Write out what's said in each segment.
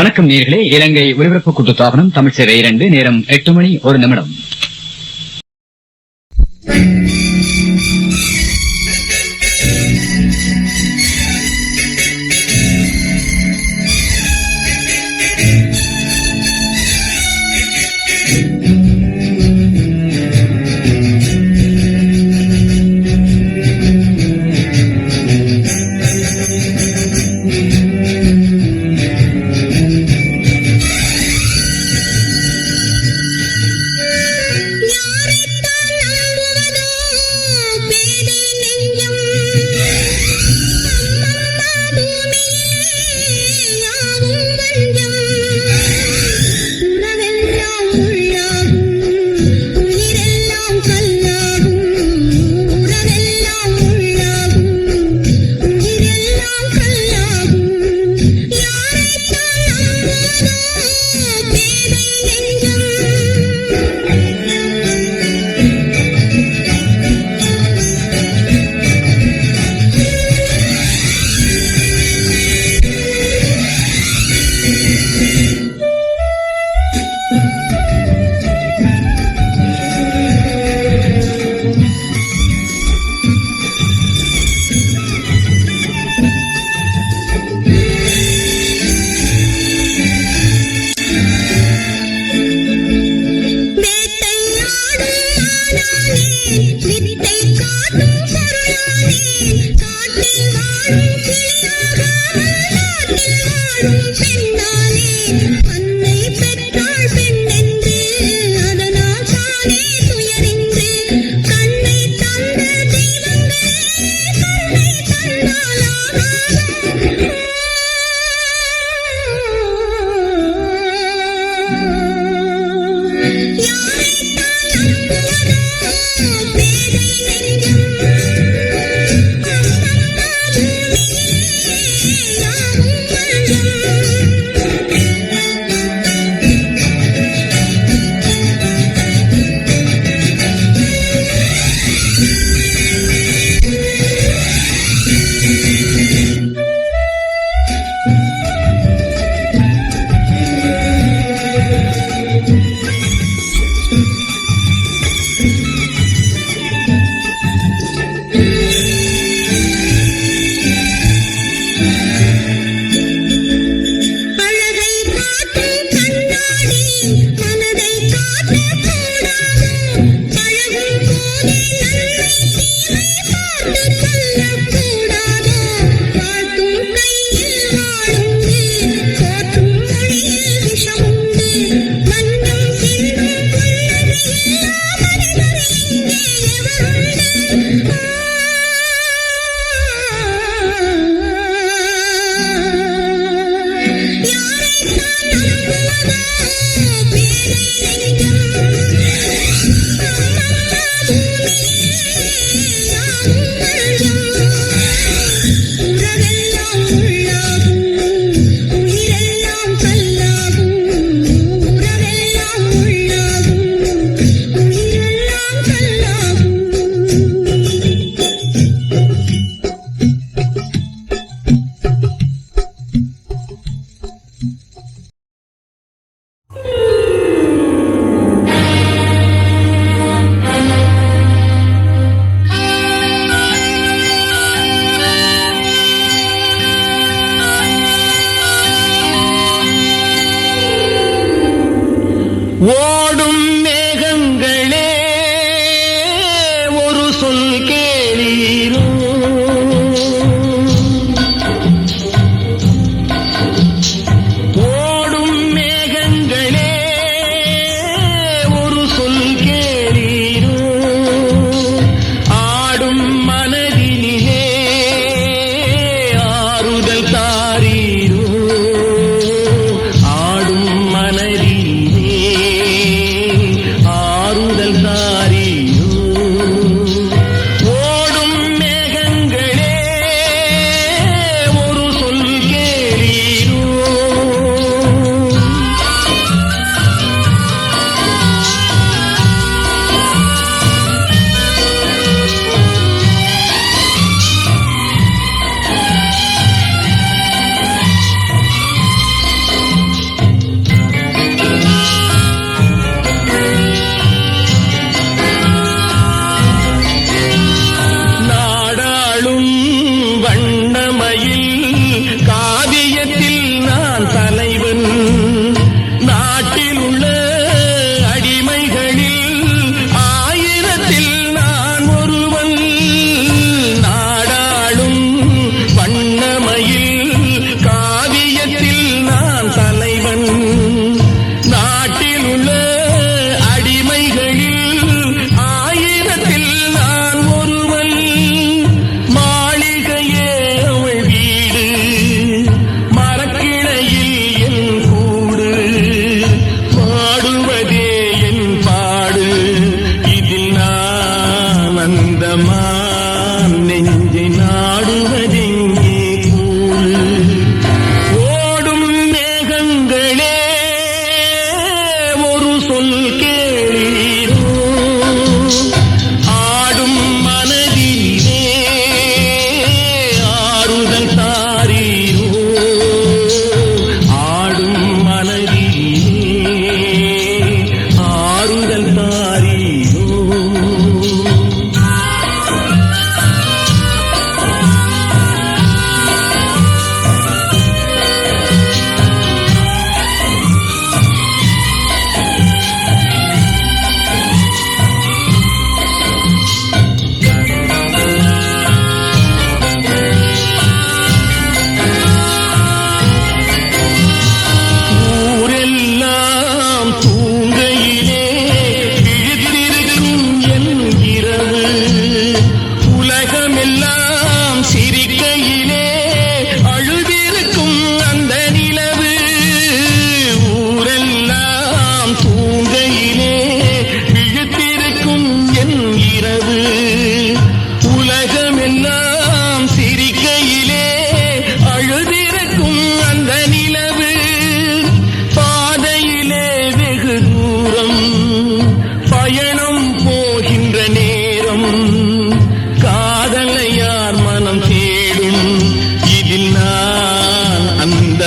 வணக்கம் நேயர்களே. இலங்கை ஒலிபரப்பு கூட்டுத்தாபனம் தமிழ் சேவை 2 நேரம் 8 மணி 1 நிமிடம்.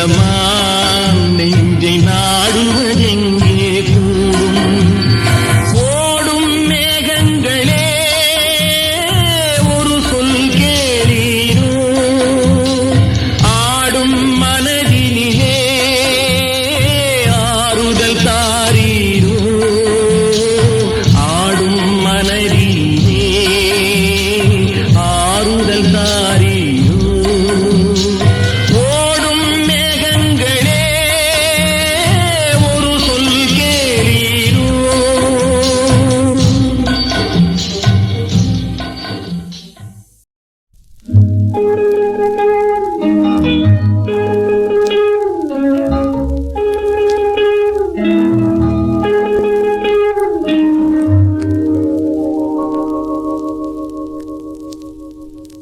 மான் நெஞ்சை நாடுவதெங்கே கூடும் ஓடும் மேகங்களே ஒரு சொல் கேளீரோ ஆடும் மனதினிலே ஆறுதல் தாரீரோ ஆடும் மனதினிலே ஆறுதல் தாரீரோ ஓடும் மேகங்களே ஒரு சொல் கேளீரோ.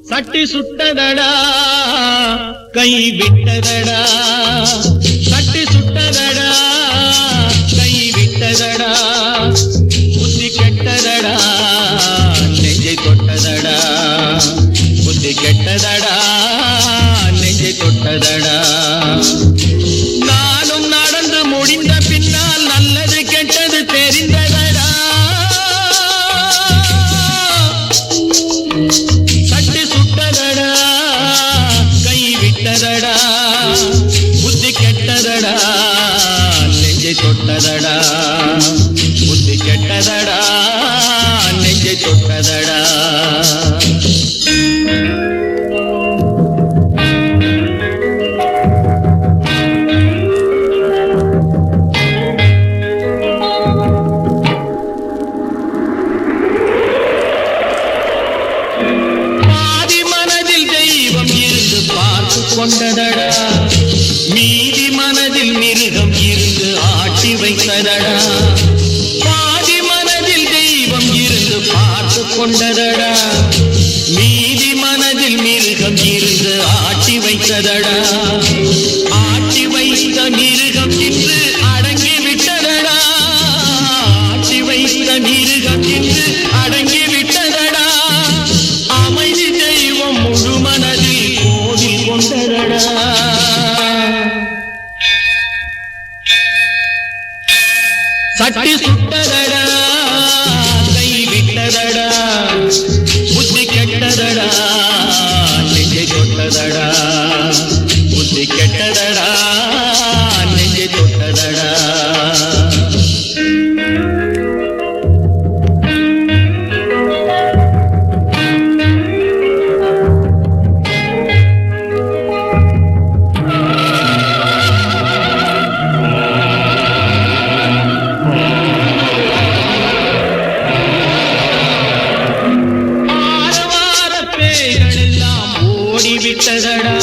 சட்டி சுட்டதடா கை விட்டதடா சட்டி சுட்டதடா கை விட்டதடா புத்தி கெட்டதடா நெஞ்சை தொட்டதடா புத்தி கெட்டதடா நெஞ்சை தொட்டதடா நானும் நடந்து முடிந்த பின்னால் நல்லது கெட்டது தெரிந்ததடா சட்டி சுட்டதடா கை விட்டதடா புத்தி கெட்டதடா நெஞ்சை தொட்டதடா புத்தி கெட்டதடா நெஞ்சை தொட்டதடா. கொண்டதடா மீதி மனதில் மிருகம் இருந்து ஆட்டி வைத்ததடா பாதி மனதில் தெய்வம் இருந்து பார்த்து கொண்டதடா மீதி மனதில் மிருகம் இருந்து ஆட்டி வைத்ததடா ஆட்டி வைத்த மிருகம் இன்று அடங்கி விட்டதடா ஆட்டி வைத்த மிருகம் இன்று அடங்கி விட்டதடா அமைதி தெய்வம் முழு மனதில் கோவில் கொண்டதடா சட்டி சுட்டதடா கை விட்டதடா புத்தி கெட்டதடா நெஞ்சை தொட்டதடா புத்தி கெட்டதடா நெஞ்சை தொட்டதடா. விட்டதடா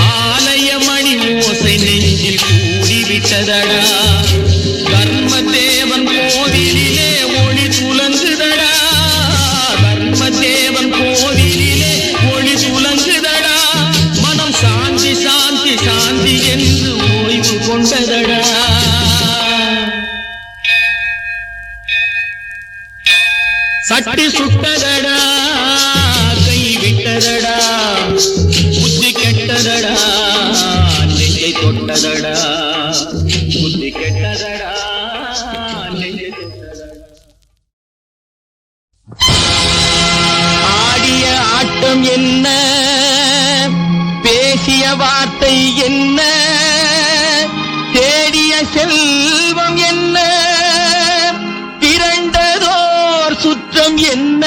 ஆலய மணி ஓசை நெஞ்சில் கூடிவிட்டதடா கர்மதேவன் கோவிலிலே ஒளி துலங்குதடா கர்மதேவன் கோவிலிலே ஒளி துலங்குதடா மனம் சாந்தி சாந்தி சாந்தி என்று ஓய்வு கொண்டதடா சட்டி சுட்டதடா கை விட்டதடா புத்தி கெட்டதடா நெஞ்சை தொட்டதடா புத்தி கெட்டதடா நெஞ்சை தொட்டதடா. ஆடிய ஆட்டம் என்ன பேசிய வார்த்தை என்ன தேடிய செல்வம் என்ன திரண்டதோர் சுற்றம் என்ன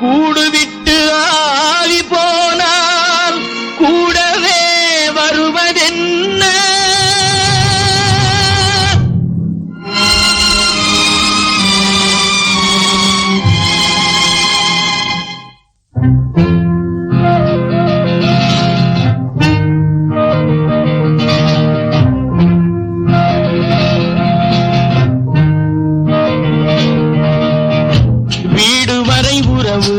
கூடுவிட்டு ஆவி போனால் கூடவே வருவதென்ன வீடு வரை உறவு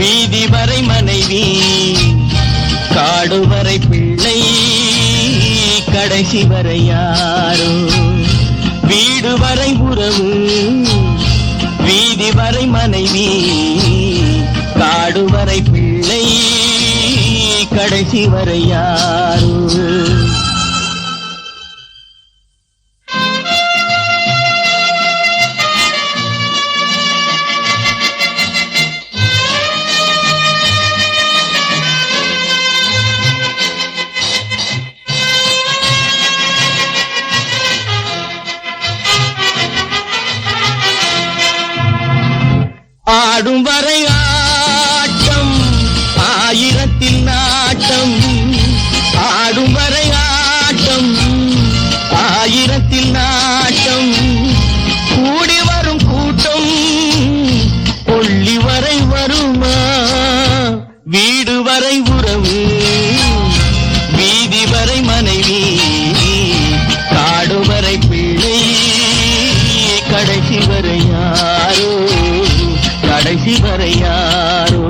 வீதி வரை மனைவி காடு வரை பிள்ளை கடைசி வரை யாரோ வீடு வரை உறவு வீதி வரை மனைவி காடு வரை பிள்ளை கடைசி வரை யாரோ. ஆடும் வரை ஆட்டம் ஆயிரத்தில் நாட்டம், ஆடும் வரை ஆட்டம் ஆயிரத்தில் நாட்டம், கூடி வரும் கூட்டம் கொள்ளி வரை வருமா, வீடு வரை உறவு வீதி வரை மனைவி, காடு வரை பிள்ளை கடைசி வரை யாரோ, கடைசி வரை யாரோ.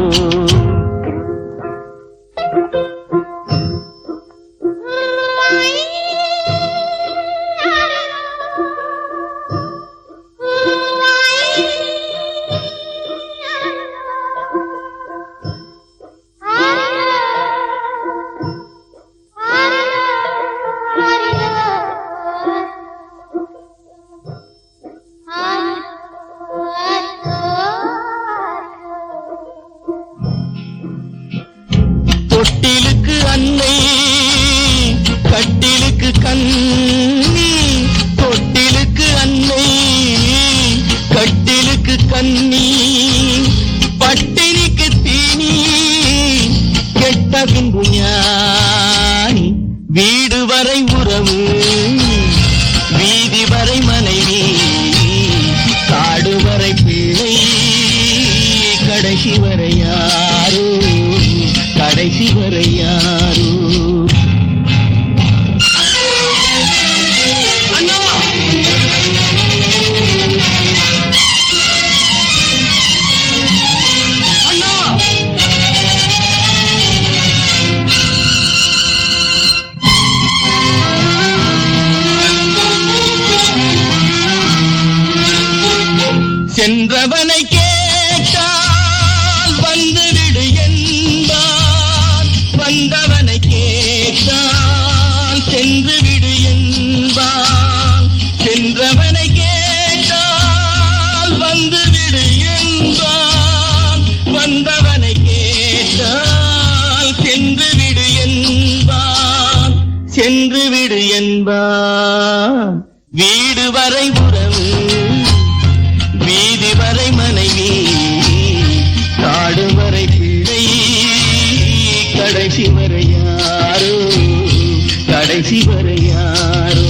தொட்டிலுக்கு அன்னை கட்டிலுக்கு கண்ணி, தொட்டிலுக்கு அன்னை கட்டிலுக்கு கண்ணி, பட்டினிக்கு தீனி கெட்ட பின்பு ஞானி, வீடு வரை உறவு வீதி வரை மனைவி, காடு வரை பிள்ளை கடைசி வரை யாரோ, கடைசி வரை யாரோ. அண்ணா அண்ணா சென்றவனை கேட்டால் வந்துவிடு என்பான், வந்தவனை கேட்டால் சென்று விடு என்பான், சென்றவனை கேட்டால் வந்துவிடு என்பான், வந்தவனை கேட்டால் சென்று விடு என்பான், சென்று விடு என்பான், வீடு வரை உறவு வீதி வரை மனைவி, காடு வரை பிள்ளை கடைசி வரை யாரோ, கடைசி வரை யாரோ.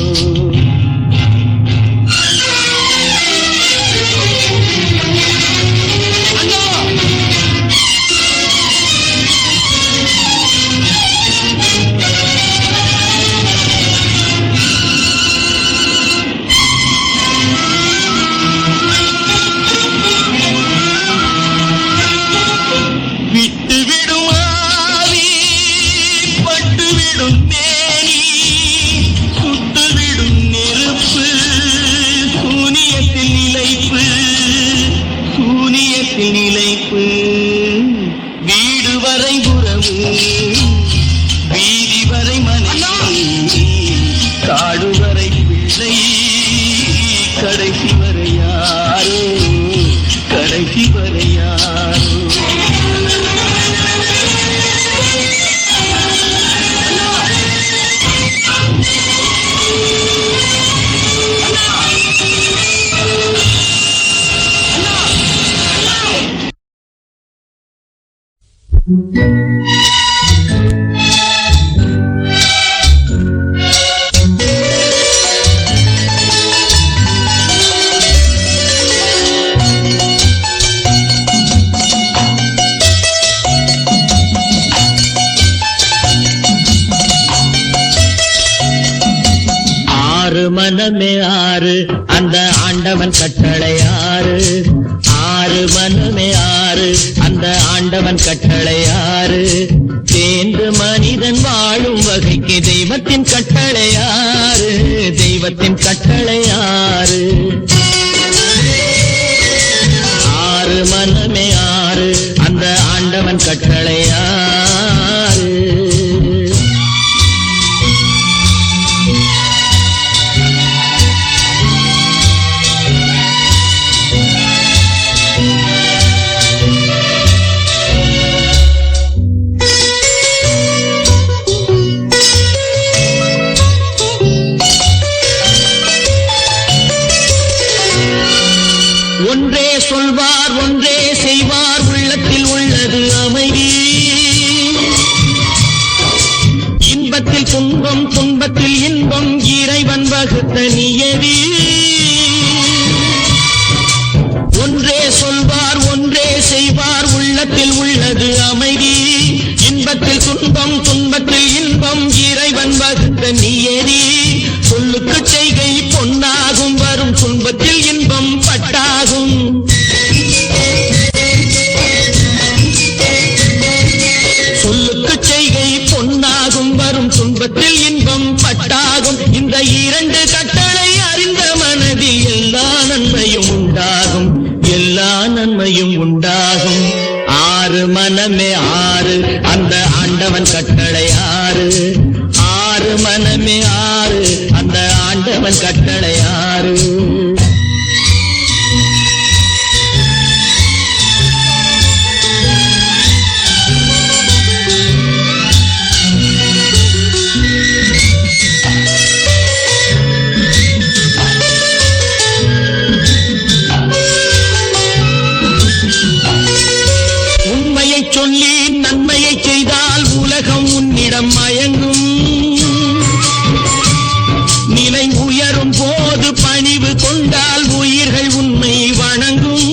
விட்டுவிடும் ஆவி பட்டுவிடும் மேனி, சுட்டுவிடும் நெருப்பு சூனியத்தில் நிலைப்பு, சூனியத்தில் நிலைப்பு, வீடு வரை உறவு வீதி வரை மனைவி, காடு வரை பிள்ளை கடைசி வரை யாரோ, கடைசி வரை யாரோ. மனமே ஆறு அந்த ஆண்டவன் கட்டளை ஆறு, ஆறு மனமே ஆறு அந்த ஆண்டவன் கட்டளை ஆறு, தேர்ந்து மனிதன் வாழும் வகைக்கு தெய்வத்தின் கட்டளை ஆறு, தெய்வத்தின் கட்டளை ஆறு. ஆறு மனமே ஆறு அந்த ஆண்டவன் கட்டளை ஆறு. இன்பத்தில் துன்பம் துன்பத்தில் இன்பம் இறைவன் வகுத்த நியதி. ஒன்றே சொல்வார் ஒன்றே செய்வார் உள்ளத்தில் உள்ளது அமைதி. இன்பத்தில் துன்பம் துன்பத்தில் இன்பம் இறைவன் வகுத்த நியதி. சொல்லுக்கு செய்கை பொன்னாகும் வரும் துன்பத்தில் இன்பம் பட்டாகும். சொல்லுக்கு செய்கை பொன்னாகும் வரும் துன்பத்தில் இன்பம் பட்டாகும். இந்த இரண்டு கட்டளை அறிந்த மனதில் எல்லா நன்மையும் உண்டாகும், எல்லா நன்மையும் உண்டாகும். ஆறு மனமே ஆறு அந்த ஆண்டவன் கட்டளை ஆறு. ஆறு மனமே ஆறு அந்த ஆண்டவன் கட்டளை ஆறு. சொல்லி நன்மையை செய்தால் உலகம் உன்னிடம் மயங்கும். நிலை உயரும் போது பணிவு கொண்டால் உயிர்கள் உன்னை வணங்கும்.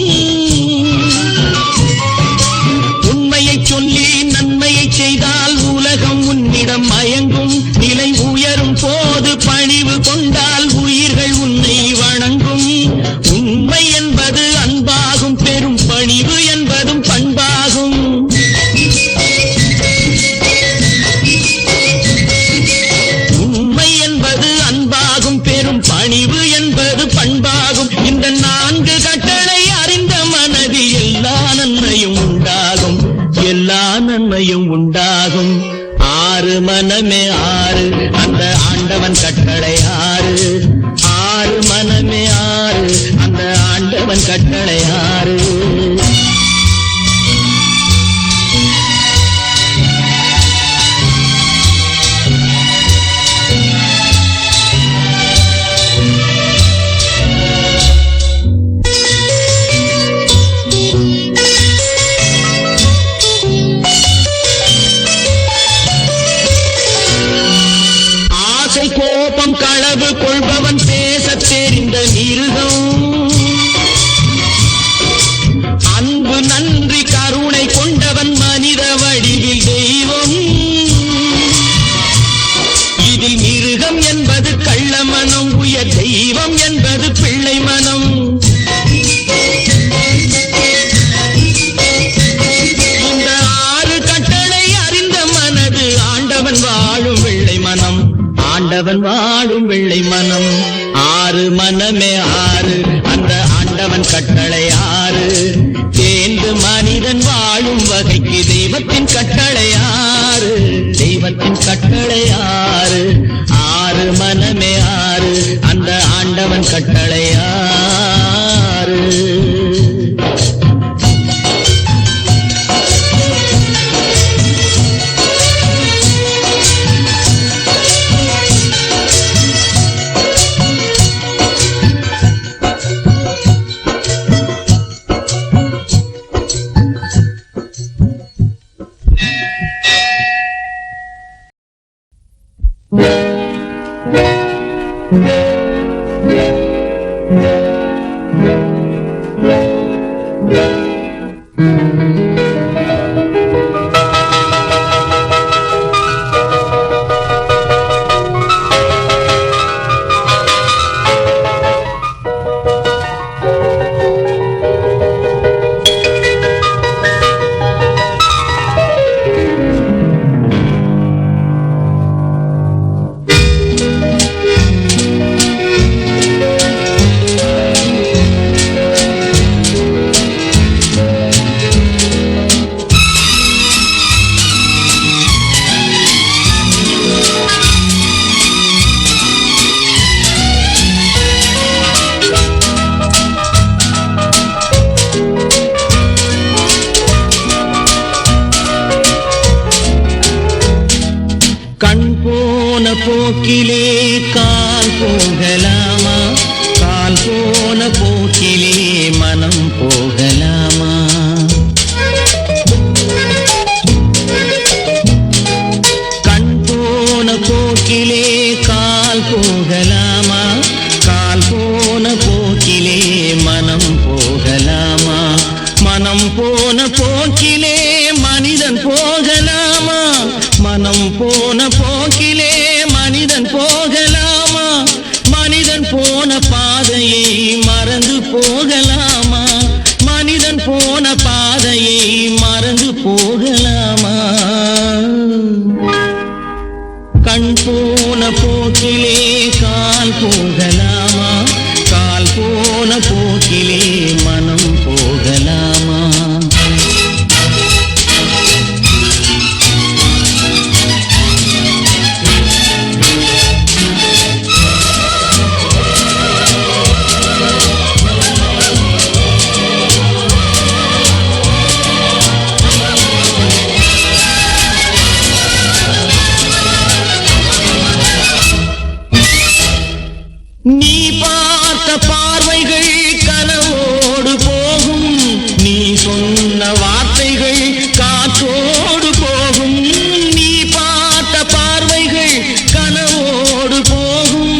உண்மையை சொல்லி நன்மையை செய்தால் உலகம் உன்னிடம் மயங்கும். நிலை உயரும் போது பணிவு கொண்டால் உயிர்கள் உன்னை வணங்கும். உண்மை என்பது அன்பாகும், பெரும் பணிவு என்பதும் பண்பாகும். பணிவு என்பது பண்பாகும். இந்த நான்கு கட்டளை அறிந்த மனதில் எல்லா நன்மையும் உண்டாகும், எல்லா நன்மையும் உண்டாகும். ஆறு மனமே ஆறு அந்த ஆண்டவன் கட்டளை ஆறு. ஆறு மனமே ஆறு அந்த ஆண்டவன் கட்டளை ஆறு. கோபம் களவு கொள்பவன் பேசத் தெரிந்த மிருகம். அன்பு நன்றி கருணை கொண்டவன் மனித வடிவில் தெய்வம். இதில் மிருகம் என்பது கள்ள மனம், உயர் தெய்வம் என்பது பிள்ளை மனம். இந்த ஆறு கட்டளை அறிந்த மனது ஆண்டவன் வாழும் வெள்ளை மனம், ஆண்டவன் வாழும் வெள்ளை மனம். ஆறு மனமே ஆறு அந்த ஆண்டவன் கட்டளை ஆறு. தேர்ந்து மனிதன் வாழும் வகைக்கு தெய்வத்தின் கட்டளை ஆறு, தெய்வத்தின் கட்டளை ஆறு. ஆறு மனமே ஆறு அந்த ஆண்டவன் கட்டளை ஆறு. போக்கிலே கால் போகலாமா, கால் போன போக்கிலே மனம் போகலாமா? கண் போன போக்கிலே கால் போகலாமா? கால் போன போக்கிலே மனம் போகலாமா? மனம் போன போக்கிலே மனிதன் போகலாமா? மனம் போன போக்கிலே மனிதன் போகலாமா? மனிதன் போன பாதையை மறந்து போகலாமா? மனிதன் போன பாதையை மறந்து போகலாமா? கண் போன போக்கிலே கால் போகலாமா? கால் போன போக்கிலே மனம் போகலாமா? நீ பார்த்த பார்வைகள் கனவோடு போகும், நீ சொன்ன வார்த்தைகள் காற்றோடு போகும். நீ பார்த்த பார்வைகள் கனவோடு போகும்,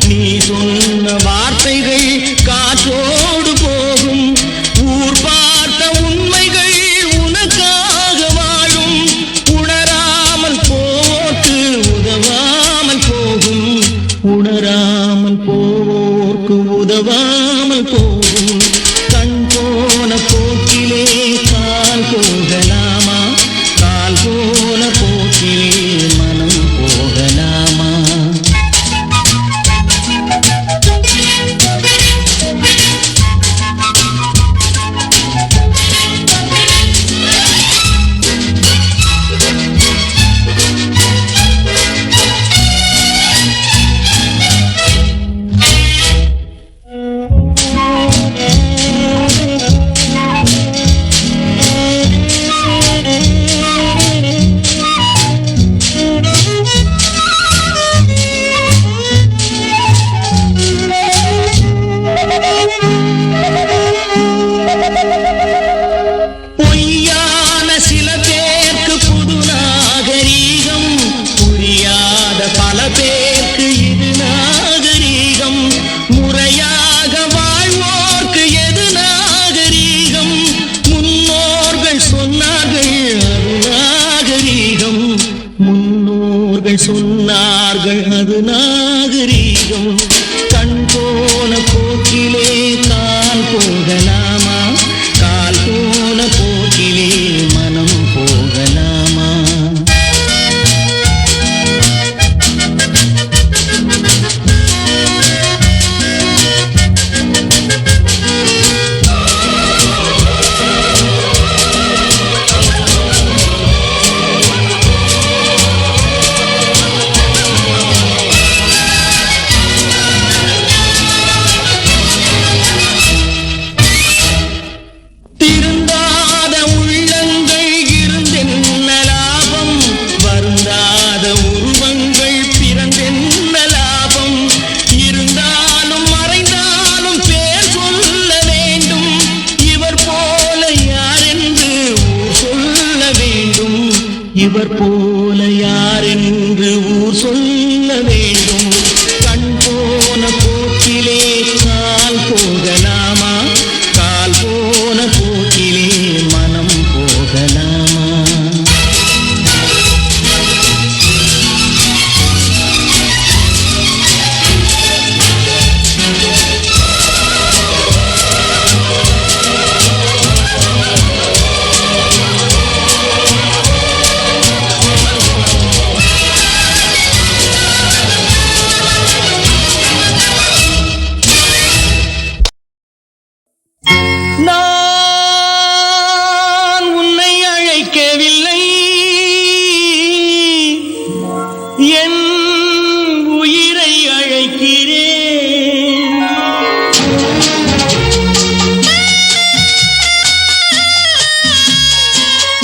நீ சொன்ன வார்த்தைகள் காற்றோடு போகும். ஊர் பார்த்த உண்மைகள் உனக்காக வாழும், உணராமல் போக்கு உதவாமல் போகும். உணராமல் போர்க்கு உதவாமல் போகும். கண் போன போக்கிலே கால் போகலாமா? கால் போன போக்கிலே மனம் போகலாமா? பொய்யான சில பேருக்கு புது நாகரீகம், புரியாத பல பேருக்கு இது நாகரீகம். முறையாக வாழ்வோர்க்கு எது நாகரீகம்? முன்னோர்கள் சொன்னார்கள் அது நாகரீகம். முன்னோர்கள் சொன்னார்கள் அது நாகரீகம். கண் போன போக்கிலே கால் போகலாமா? கால் போன போக்கிலே மனம் போகலாமா? திருந்தாத உள்ளங்கள் இருந்தென்ன லாபம்? வருந்தாத உருவங்கள் பிறந்தென்ன லாபம்? இருந்தாலும் மறைந்தாலும் பேர் சொல்ல வேண்டும். இவர் போல யாரென்று ஊர் சொல்ல வேண்டும். இவர் போல யாரென்று ஊர் சொல்ல வேண்டும். கண் போன போக்கிலே கால் போகலாமா? கால் போன போக்கிலே மனம் போகலாமா? நான் உன்னை அழைக்கவில்லை, என் உயிரை அழைக்கிறேன்.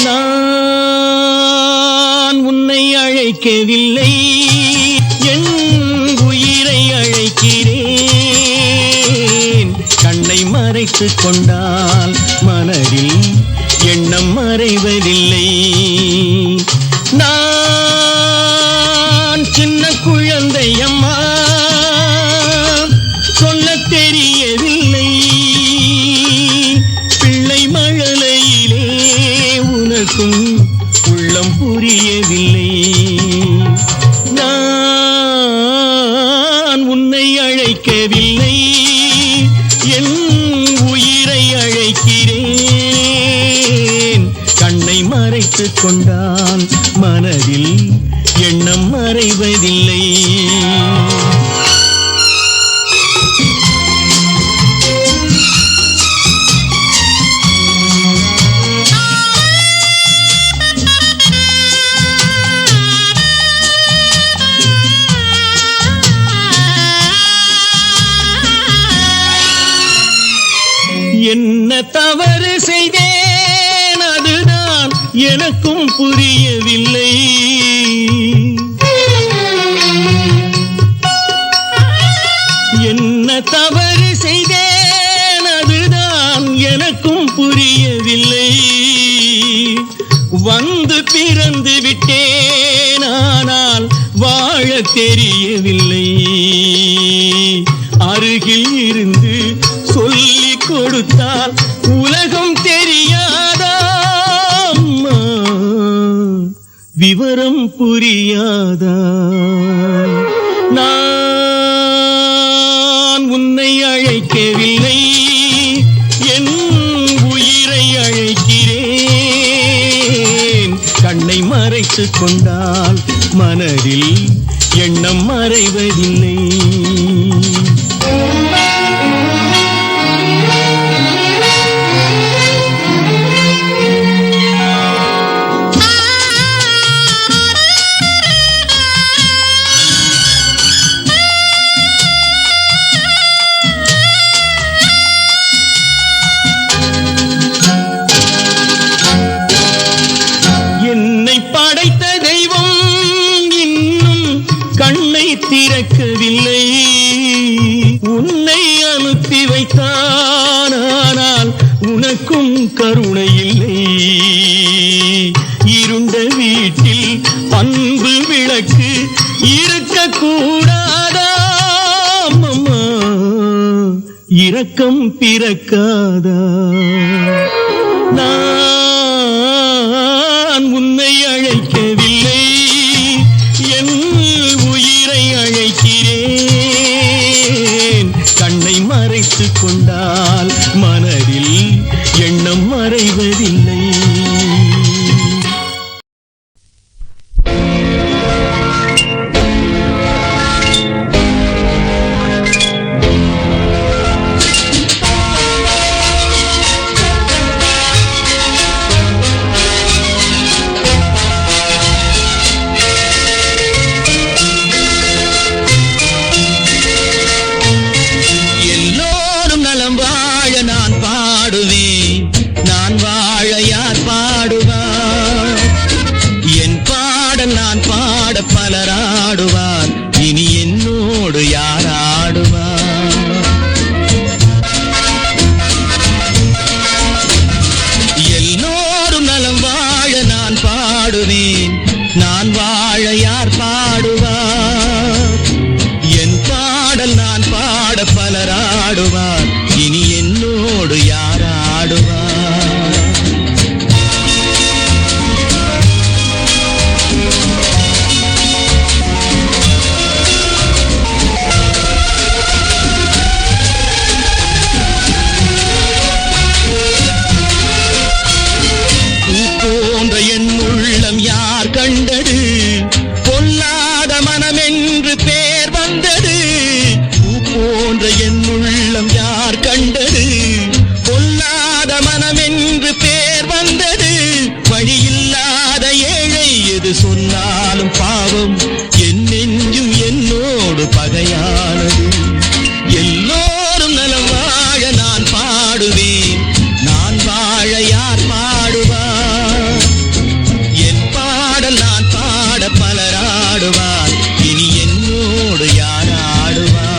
நான் உன்னை அழைக்கவில்லை, என் உயிரை அழைக்கிறேன். கண்ணை மறைத்துக் கொண்டால் மனதில் எண்ணம் மறைவதில்லை. நான் சின்ன குழந்தை அம்மா சொல்ல தெரியவில்லை பிள்ளை மழலையிலே உனக்கும் உள்ளம் புரியவில்லை நான் உன்னை அழைக்கவில்லை என் உயிரை அழைக்கிறேன் கண்ணை மறைத்துக் கொண்டான் மனதில் எண்ணம் மறைவதில்லை என்ன தவறு செய்தேன் அதுதான் எனக்கும் புரியவில்லை என்ன தவறு செய்தேன் அதுதான் எனக்கும் புரியவில்லை வந்து பிறந்து விட்டேன் ஆனால் வாழ தெரியவில்லை அருகில் இருந்து சொல்லிக் கொடுத்தால் உலகம் தெரியாதா அம்மா விவரம் புரியாதா நான் உன்னை அழைக்கவில்லை என் உயிரை அழைக்கிறேன் கண்ணை மறைத்துக் கொண்டால் மனதில் எண்ணம் மறைவதில்லை திறக்கவில்லை உன்னை அனுப்பி வைத்தான் ஆனால் உனக்கும் கருணை இல்லை இருண்ட வீட்டில் அன்பு விளக்கு இருக்கக்கூடாதா அம்மா இரக்கம் பிறக்காதா நான் உன்னை அழைக்கவில்லை என் உயிரை அழைக்கிறேன் கண்ணை மறைத்துக் கொண்டால் மனதில் எண்ணம் மறைவதில்லை பலராடுவார் இனி என்னோடு யாராடுவார் எல்லோரும் நலம் வாழ நான் பாடுவேன் நான் வாழ யார் பாடுவார் என் பாடல் நான் பாட பலராடுவார் இனி என்னோடு யாராடுவார் யார் கண்டது பொல்லாத மனமென்று பேர் வந்தது பூ போன்ற என் உள்ளம் யார் கண்டது பொல்லாத மனமென்று பேர் வந்தது வழியில்லாத ஏழை எது சொன்னாலும் பாவம் என் நெஞ்சும் என்னோடு பகையானது எல்லோரும் நலம் வாழ நான் பாடுவேன் நான் வாழ யார் பாடுவார் நான் பாட பலராடுவார் இனி என்னோடு யாராடுவார்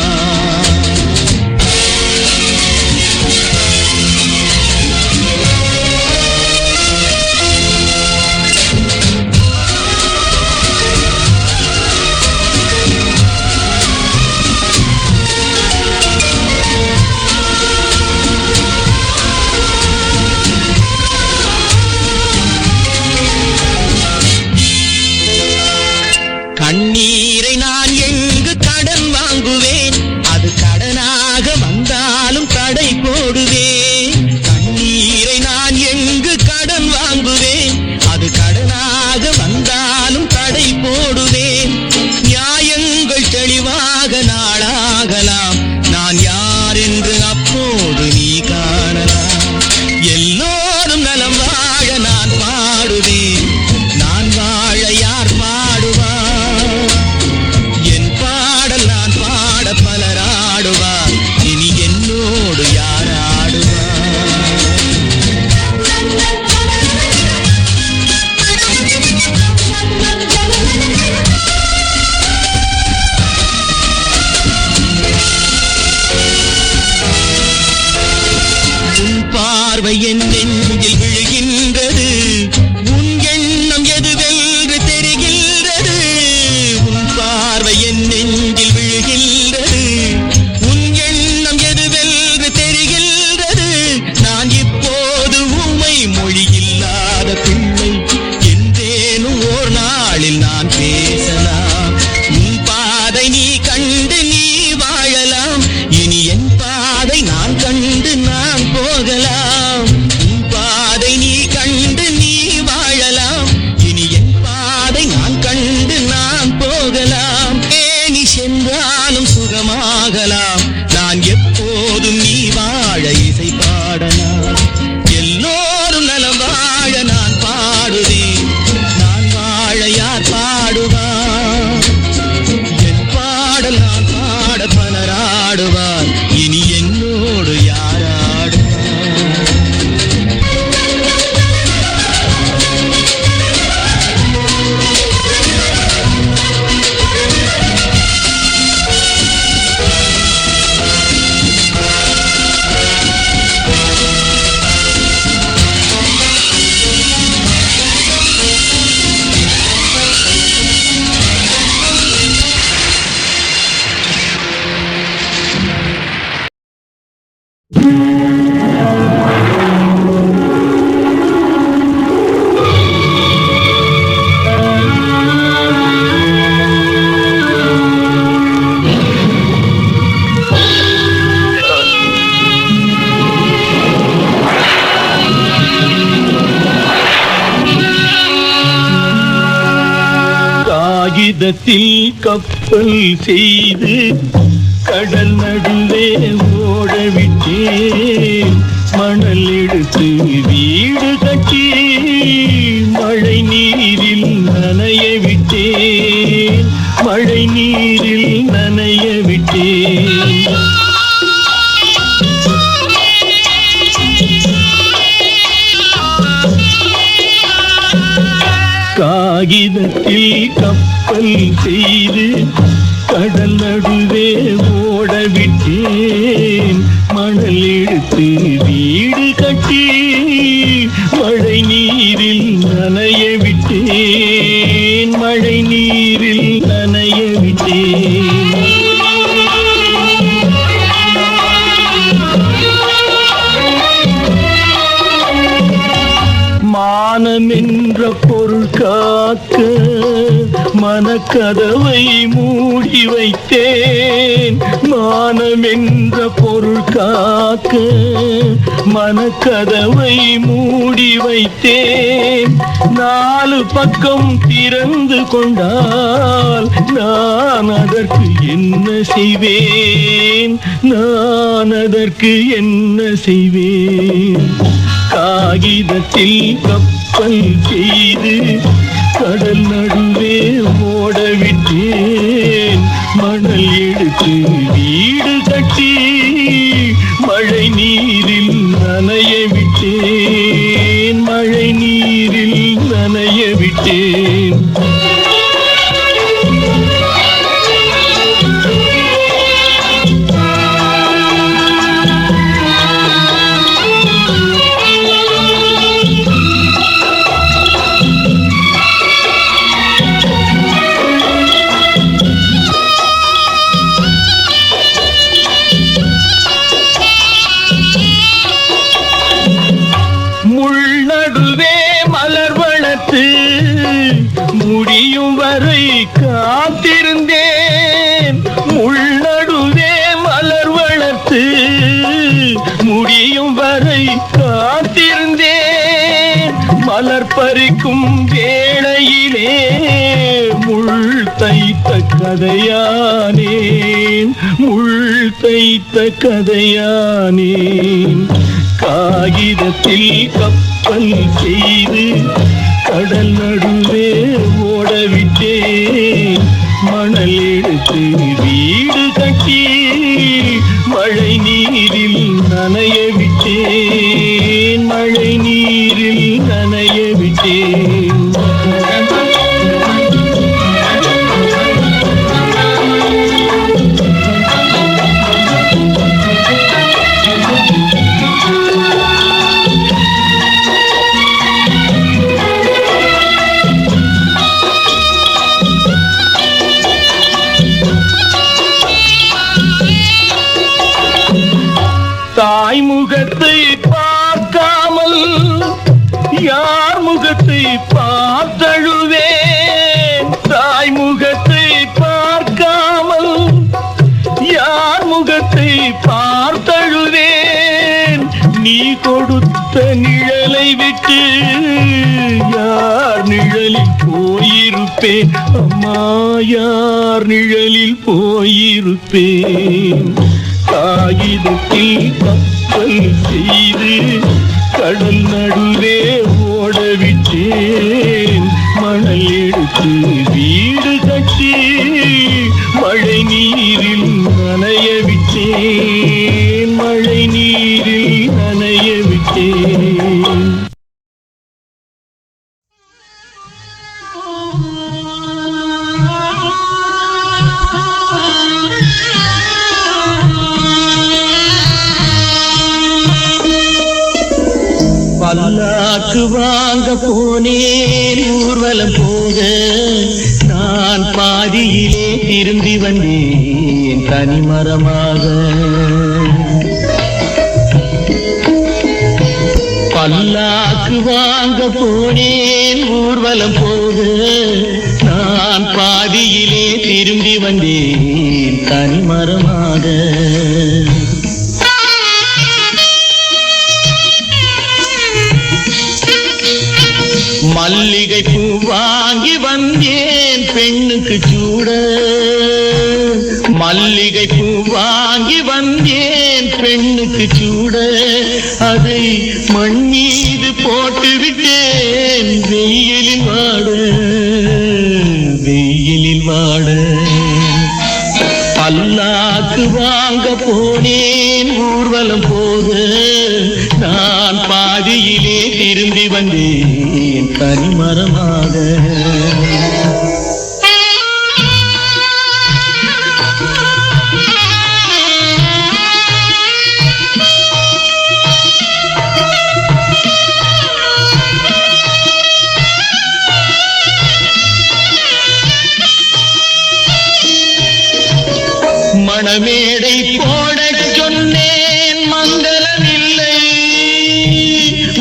கண்ணீரை நான் எங்கு கடன் வாங்குவேன், அது கடனாக வந்தாலும் தடை போடுவேன். கண்ணீரை நான் எங்கு கடன் வாங்குவேன், அது கடனாக வந்தாலும் தடை போடுவேன். நியாயங்கள் தெளிவாக நாளாகலாம், நான் யார் என்று அப்போது நீ காணலாம். எல்லோரும் நலம் வாழ நான் பாடுவேன், நான் வாழ யார் பாடுவார்? என் பாடல் நான் பாட பலர் ஆடுவார், இனி என்னோடு யார் ஆடுவார்? உன் பார்வை என் நெஞ்சில் விழுகின்றது, உன் எண்ணம் எதுவென்று தெரிகின்றது. உன் பார்வை என் நெஞ்சில் விழுகின்றது, உன் எண்ணம் எதுவென்று தெரிகின்றது. நான் இப்போது ஊமை மொழியில்லாத பிள்ளை, என்றேனும் ஓர் நாளில் நான் பேசலாம். உன் பாதை நீ கண்டு நீ வாழலாம், இனி என் பாதை நான் கண்டு நான் போகலாம். உன் பாதை நீ கண்டு நீ வாழலாம், இனி என் பாதை நான் கண்டு நான் போகலாம். நீ சென்றாலும் சுகமாகலாம், நான் எப்போதும் நீ வாழ இசை பாடலாம். எல்லோரும் நலம் வாழ நான் பாடுவேன், நான் வாழ யார் பாடுவார்? என் பாடல் நான் பாட பலர் ஆடுவார், இனி என்னோடு யார் ஆடுவார்? காகிதத்தில் கப்பல் செய்து கடல் நடுவே ஓடவிட்டேன். மணல் எடுத்து வீடு கட்டி மழை நீரில் நனைய விட்டேன், மழை நீரில் நனைய விட்டேன். காகிதத்தில் கப்பல் செய்து கடல் நடுவே ஓடவிட்டேன். மணல் எடுத்து வீடு கட்டி மழை நீரில் நனைய விட்டேன், மழை நீரில் நனைய விட்டேன். மானம் என்ற பொருள் காக்க மனக்கதவை மூடி வைத்தேன். மானம் என்ற பொருள் காக்க மனக்கதவை மூடி வைத்தேன். நாலு பக்கம் திறந்து கொண்டால் நான் அதற்கு என்ன செய்வேன்? நான் அதற்கு என்ன செய்வேன்? காகிதத்தில் கப்பல் செய்து கடல் நடுவே ஓடவிட்டேன். மணல் எடுத்து வீடு கட்டி மழை நீரில் நனைய விட்டேன், மழை நீரில் நனைய விட்டேன். பறிக்கும் வேளையிலே முள் தைத்த கதையானேன், முள் தைத்த கதையானேன். காகிதத்தில் கப்பல் செய்து கடல் நடுவே ஓடவிட்டேன். மணல் எடுத்து வீடு கட்டி மழை நீரில் நனைய விட்டேன், மழை நீரில் நனைய விட்டேன். தாய் முகத்தை பார்க்காமல் யார் முகத்தை பார்த்தழுவேன், தாய் முகத்தை பார்க்காமல் யார் முகத்தை பார்த்தழுவேன். நீ கொடுத்த நிழலை விட்டு யார் நிழலில் போயிருப்பேன், அம்மா யார் நிழலில் போயிருப்பேன். காகிதத்தில் கப்பல் செய்து கடல் நடுவே ஓடவிட்டேன். மணல் எடுத்து வீடு கட்டி மழை நீரில் நனைய விட்டேன், மழை நீரில் நனைய விட்டேன். பல்லாக்கு வாங்க போனேன் ஊர்வலம் போக, நான் பாதியிலே திரும்பி வந்தேன் தனிமரமாக. பல்லாக்கு வாங்க போனேன் ஊர்வலம் போக, நான் பாதியிலே திரும்பி வந்தேன் தனிமரமாக. மல்லிகை பூ வாங்கி வந்தேன் பெண்ணுக்கு சூட, மல்லிகை பூ வாங்கி வந்தேன் பெண்ணுக்கு சூட. அதை மண் மீது போட்டு விட்டேன் வெயிலில் வாட, வெயிலில் வாட. பல்லாக்கு வாங்க போனேன் ஊர்வலம் போக, நான் பாதியிலே திரும்பி வந்தேன் தனிமரமாக. மணமேடை போடச் சொன்னேன் மங்களமில்லை,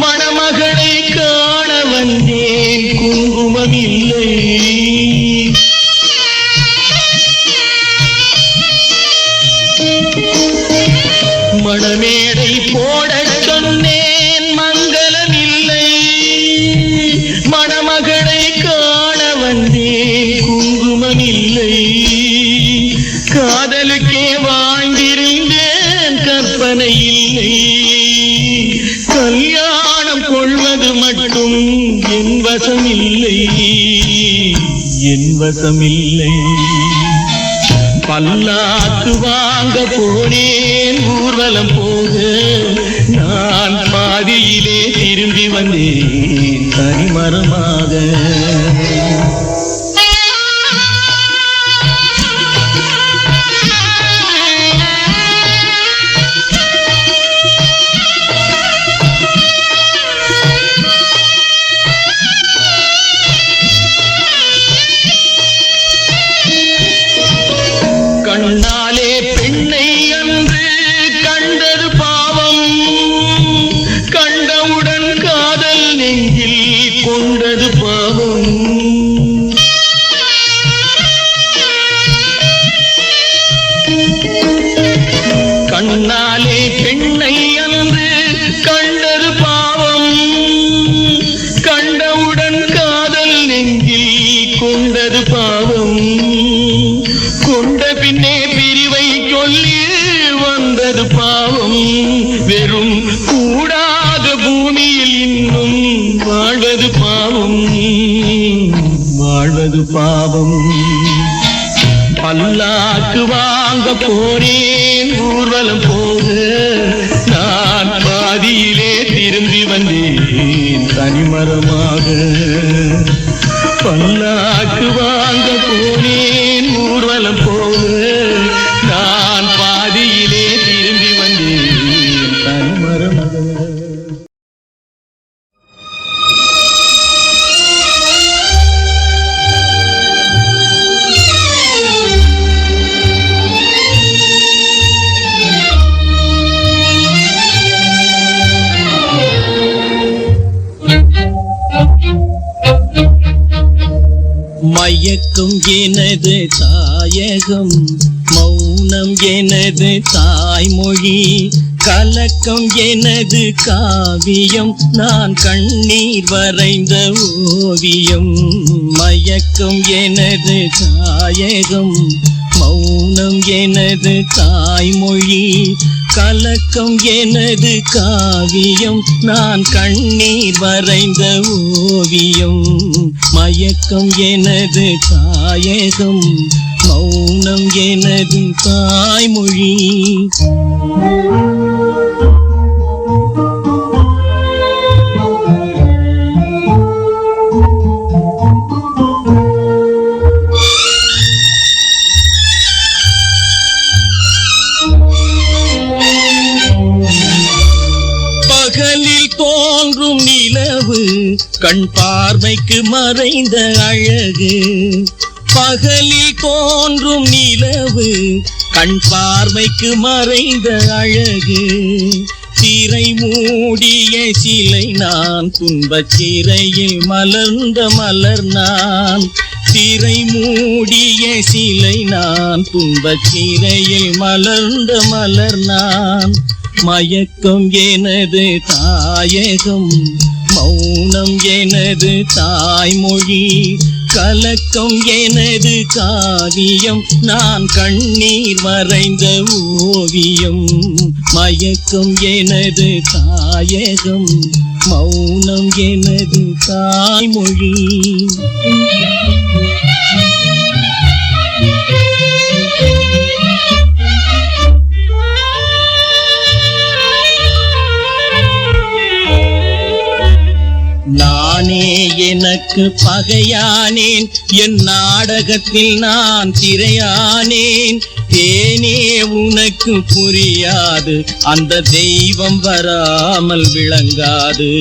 மணமகளை காண வந்தேன் குங்குமமில்லை. மணமேடை போடச் சொன்னேன் மங்களமில்லை, மணமகளை காண வந்தேன் குங்குமமில்லை. காதலுக்கே வாழ்ந்திருந்தேன் கற்பனை இல்லை, கல்யாணம் கொள்வது மட்டும் என் வசமில்லை, என் வசமில்லை. பல்லாக்கு வாங்க போனேன் ஊர்வலம் போக, நான் பாதியிலே திரும்பி வந்தேன் தனிமரமாக. கண்ணாலே பெண்ணை அன்று கண்டது பாவம், கண்டவுடன் காதல் நெஞ்சில் கொண்டது பாவம். கண்ணாலே பெண்ணை அன்று கண்டது பாவம், கண்டவுடன் பல்லாக்கு வாங்க போனேன் ஊர்வலம் போக நான் பாதியிலே திரும்பி வந்தேன் தனிமரமாக. பல்லாக்கு வாங்க போனேன் ஊர்வலம் போக நான் பாதியிலே திரும்பி வந்தேன் தனிமரமாக. மயக்கம் எனது தாயகம், மௌனம் எனது தாய்மொழி, கலக்கம் எனது காவியம், நான் கண்ணீர் வரைந்த ஓவியம். மயக்கம் எனது தாயகம், மௌனம் எனது தாய்மொழி, கலக்கம் எனது காவியம், நான் கண்ணீர் வரைந்த ஓவியம். மயக்கம் எனது தாயகம், மௌனம் எனது தாய்மொழி. தோன்றும் நிலவு கண் பார்வைக்கு மறைந்த அழகு. பகலில் தோன்றும் நிலவு கண் பார்வைக்கு மறைந்த அழகு. திரை மூடிய சிலை நான், துன்பச் சிறையில் மலர்ந்த மலர் நான். திரை மூடிய சிலை நான், துன்பச் சிறையில் மலர்ந்த மலர் நான். மயக்கம் எனது தாயகம், மௌனம் எனது தாய்மொழி, கலக்கம் எனது காவியம், நான் கண்ணீர் வரைந்த ஓவியம். மயக்கம் எனது தாயகம், மௌனம் எனது தாய்மொழி. நானே எனக்கு பகையானேன், என் நாடகத்தில் நான் திரையானேன். தேனே உனக்கு புரியாது, அந்த தெய்வம் வராமல் விளங்காது.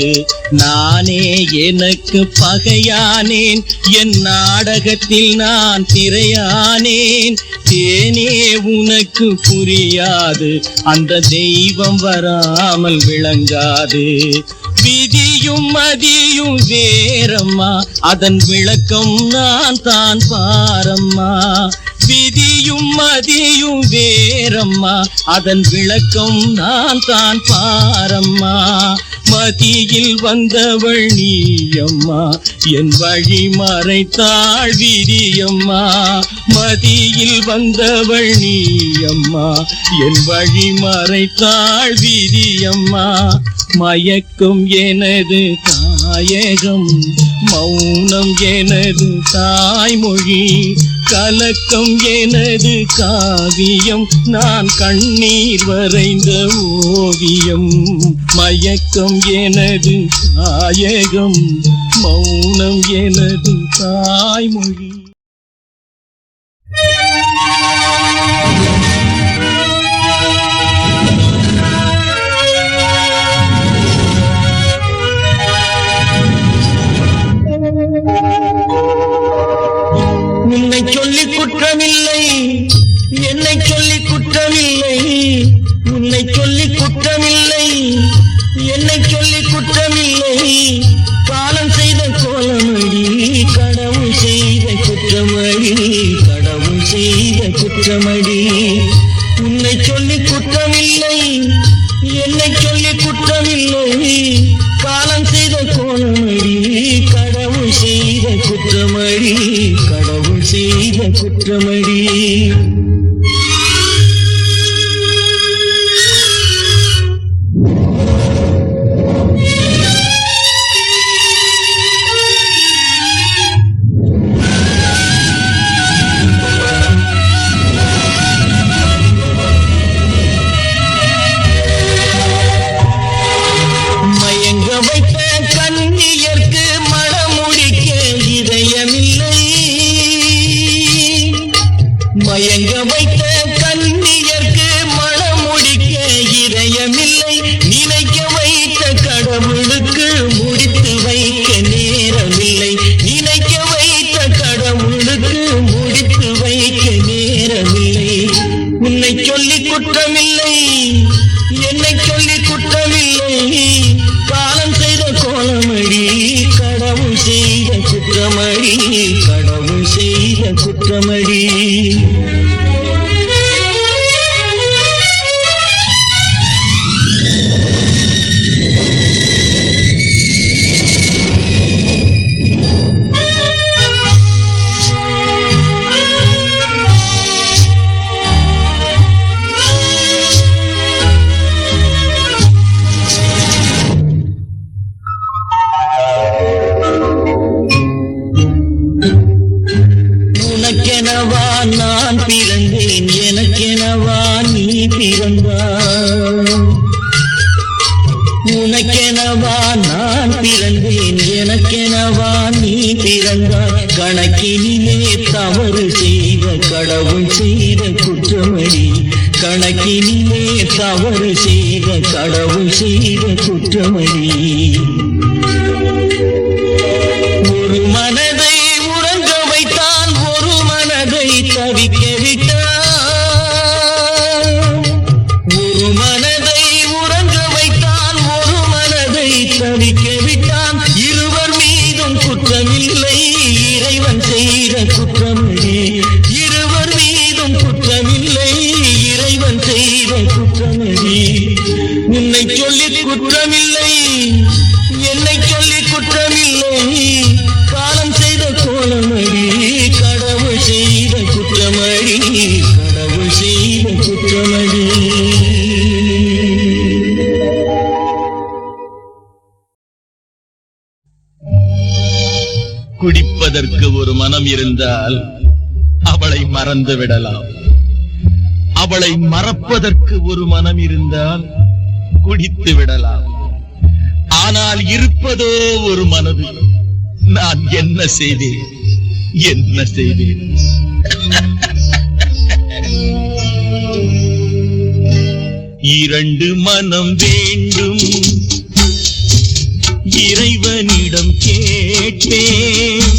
நானே எனக்கு பகையானேன், என் நாடகத்தில் நான் திரையானேன். தேனே உனக்கு புரியாது, அந்த தெய்வம் வராமல் விளங்காது. விதியும் மதியும் வேறம்மா, அதன் விளக்கம் நான் தான் பாரம்மா. விதியும் மதியும் வேறம்மா, அதன் விளக்கம் நான் தான் பாரம்மா. மதியில் வந்தவள் நீயம்மா, என் வழி மறைத்தாள் விதியம்மா. மதியில் வந்தவள் நீயம்மா, என் வழி மறைத்தாள் விதியம்மா. மயக்கம் எனது தாயகம், மௌனம் எனது தாய்மொழி, கலக்கம் எனது காவியம், நான் கண்ணீர் வரைந்த ஓவியம். மயக்கம் எனது தாயகம், மௌனம் எனது தாய்மொழி. உன்னை சொல்லி குற்றமில்லை, என்னை சொல்லி குற்றமில்லை. உன்னை சொல்லி குற்றமில்லை, என்னை சொல்லி குற்றமில்லை. காலம் செய்த கோலமடி, கடவுள் செய்த குற்றமடி, கடவுள் செய்த குற்றமடி. உன்னை சொல்லி குற்றமில்லை, என்னை சொல்லி குற்றமில்லை. காலம் செய்த கோலமடி, கடவுள் செய்த குற்றமடி, கடவுள் செய்த குற்றமடி. மயங்க வைத்த கன்னியர்க்கு மணமுடிக்க இதயமில்லை, நினைக்க வைத்த கடவுளுக்கு முடித்து வைக்க நேரமில்லை, நினைக்க வைத்த கடவுளுக்கு முடித்து வைக்க நேரமில்லை. உன்னை சொல்லி குற்றமில்லை, என்னை சொல்லி குற்றமில்லை, காலம் செய்த கோலமடி, கடவுள் செய்த குற்றமடி, கடவுள் செய்த குற்றமடி. உனக்கெனவா நான் பிறந்தேன், எனக்கெனவா நீ பிறந்தாய். உனக்கெனவா நான் பிறந்தேன், எனக்கெனவா நீ பிறந்தாய். கணக்கினிலே தவறு செய்த கடவுள் செய்த குற்றமடி, கணக்கினிலே தவறு செய்த கடவுள் செய்த குற்றமடி. ஒரு மனதை உறங்க வைத்தான், ஒரு மனதை தவிக்க விட்டான். ஒரு மனதை உறங்க வைத்தான், ஒரு மனதை தவிக்க விட்டான். இருவர் மீதும் குற்றமில்லை, இறைவன் செய்த குற்றமடி. இருவர் மீதும் குற்றமில்லை, இறைவன் செய்த குற்றமடி. உன்னை சொல்லி குற்றமில்லை, என்னை சொல்லி குற்றமில்லை, காலம் செய்த கோலமடி, கடவுள் செய்த குற்றமடி, கடவுள் செய்த குற்றமடி. குடிப்பதற்கு ஒரு மனம் இருந்தால் அவளை மறந்து விடலாம், அவளை மறப்பதற்கு ஒரு மனம் இருந்தால் குடித்து விடலாம். ஆனால் இருப்பதோ ஒரு மனது. நான் என்ன செய்தேன், என்ன செய்தேன்? இரண்டு மனம் வேண்டும், இறைவனிடம் கேட்டேன்.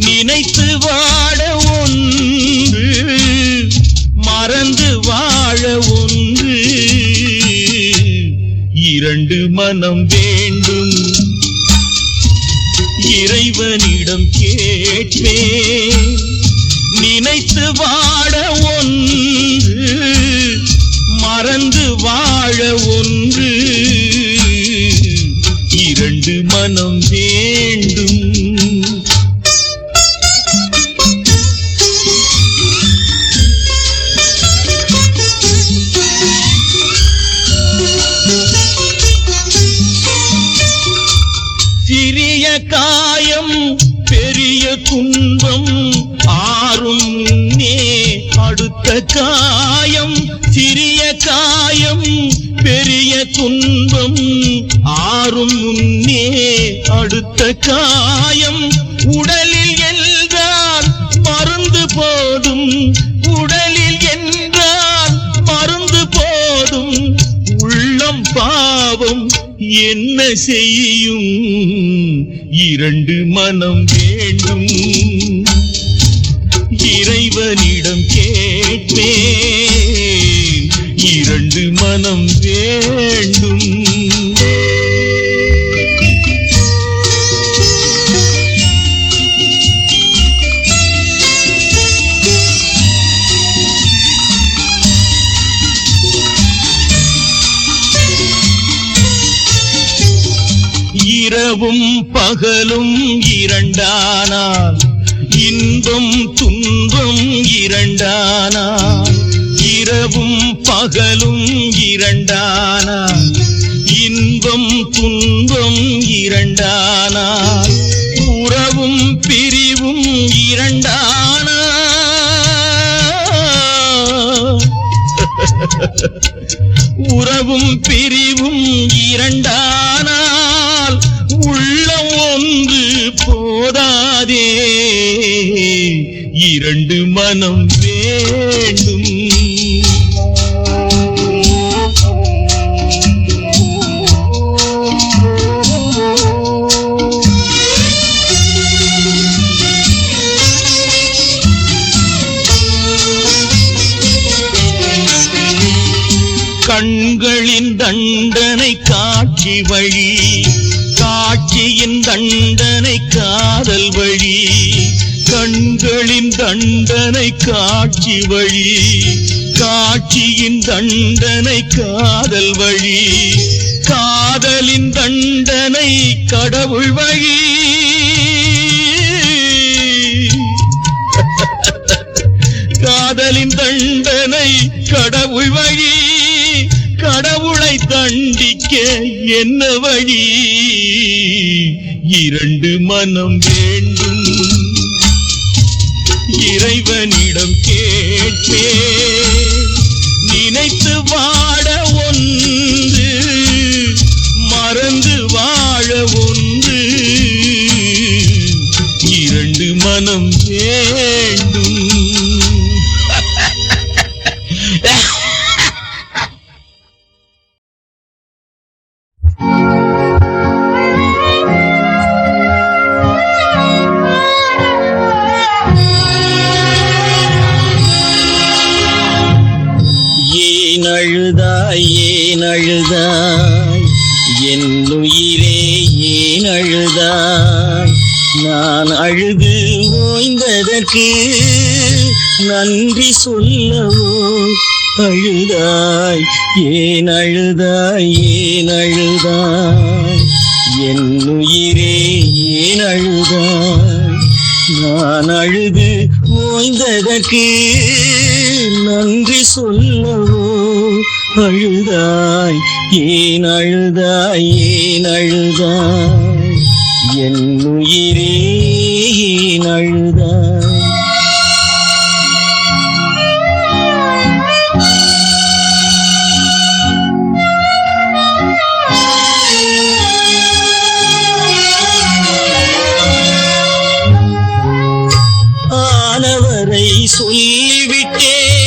நினைத்து வாழ ஒன்று, மறந்து வாழ ஒன்று. இரண்டு மனம் வேண்டும், இறைவனிடம் கேட்பேன். நினைத்து வாழ ஒன்று, மறந்து வாழ ஒன்று. இரண்டு மனம் வேண்டும். சிறிய காயம் பெரிய துன்பம் ஆறும் முன்னே அடுத்த காயம். சிறிய காயம் பெரிய துன்பம் ஆறும் முன்னே அடுத்த காயம். உடலில் என்றால் மருந்து போதும், உடலில் என்றால் மருந்து போதும். உள்ளம் பாவம் என்ன செய்யும்? இரண்டு மனம் வேண்டும், இறைவனிடம் கேட்பேன். இரண்டு மனம் வேண்டும். இரவும் பகலும் இரண்டானால், இன்பம் துன்பம் இரண்டானால். இரவும் பகலும் இரண்டானால், இன்பம் துன்பம் இரண்டானால். உறவும் பிரிவும் இரண்டானால், உறவும் பிரிவும் இரண்டானால். உள்ளம் ஒன்று போதாதே, இரண்டு மனம் வேண்டும். கண்களின் தண்டனை காட்சி வழி, காட்சியின் தண்டனை காதல் வழி. கண்களின் தண்டனை காட்சி வழி, காட்சியின் தண்டனை காதல் வழி. காதலின் தண்டனை கடவுள் வழி. காதலின் தண்டனை கடவுள் வழி. கடவுளை தண்டிக்க என்ன வழி? இரண்டு மனம் வேண்டும். இறைவனிடம் கேட்பே, நினைத்து வாழ ஒன்று, மறந்து வாழ ஒன்று. இரண்டு மனம் வேண்டும். ஏன் அழுதாய் என் உயிரே, ஏன் அழுதாய்? நான் அழுது ஓய்ந்ததற்கு நன்றி சொல்லவோ அழுதாய்? ஏன் அழுதாய், ஏன் அழுதாய் என் உயிரே, ஏன் அழுதாய்? நான் அழுது ஓய்ந்ததற்கு நன்றி சொல்லவோ அழுதாய்? ஏன் அழுதாய், ஏன் அழுதாய் என் உயிரே, ஏன் அழுதாய்? ஆனவரை சொல்லிவிட்டேன்,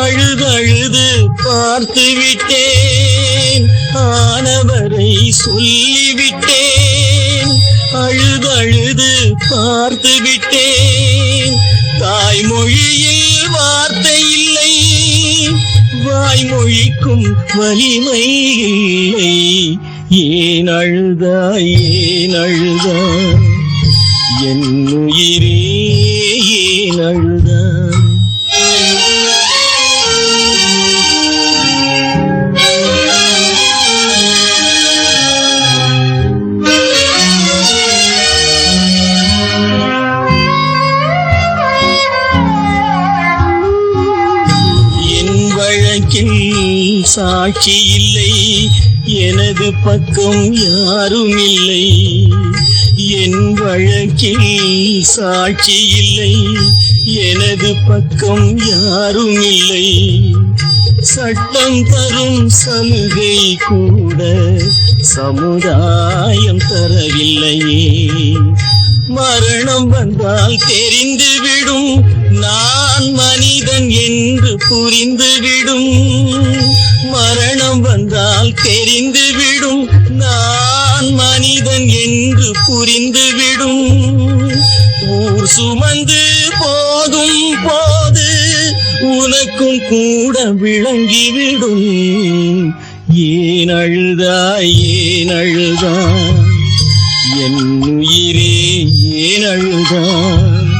அழுதழுது பார்த்து விட்டேன். ஆனவரை சொல்லிவிட்டேன், அழுதழுது பார்த்து விட்டேன். தாய்மொழியில் வார்த்தை இல்லை, வாய்மொழிக்கும் வலிமை இல்லை. ஏன் அழுதாய், ஏன் அழுதாய் என் உயிரே, ஏன் அழுதாய்? என் வழக்கில் சாட்சி இல்லை, எனது பக்கம் யாரும் இல்லை. என் வழக்கில் சாட்சி இல்லை, எனது பக்கம் யாரும் இல்லை. சட்டம் தரும் சலுகை கூட சமுதாயம் தரவில்லையே. மரணம் வந்தால் தெரிந்துவிடும், நான் மனிதன் என்று புரிந்துவிடும். மரணம் வந்தால் தெரிந்துவிடும், நான் மனிதன் என்று புரிந்துவிடும். ஊர் சுமந்து போகும் போது உனக்கும் கூட விளங்கிவிடும். ஏன் அழுதாய், ஏன் அழுதாய் என் உயிரே, ஏன் அழுதாய்?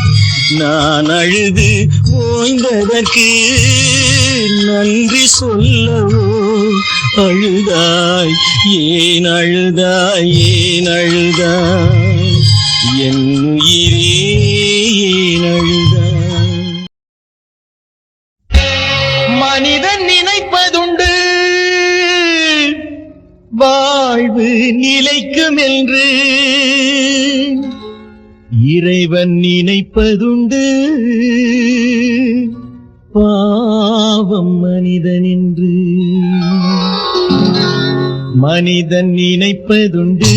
நான் அழுது ஓய்ந்ததற்கு நன்றி சொல்லவோ அழுதாய்? ஏன் அழுதாய், ஏன் அழுதாய் என் உயிரே, ஏன் அழுதாய்? மனிதன் நினைப்பதுண்டு வாழ்வு நிலைக்கும் என்று, இறைவன் நினைப்பதுண்டு பாவம் மனிதன் என்று. மனிதன் நினைப்பதுண்டு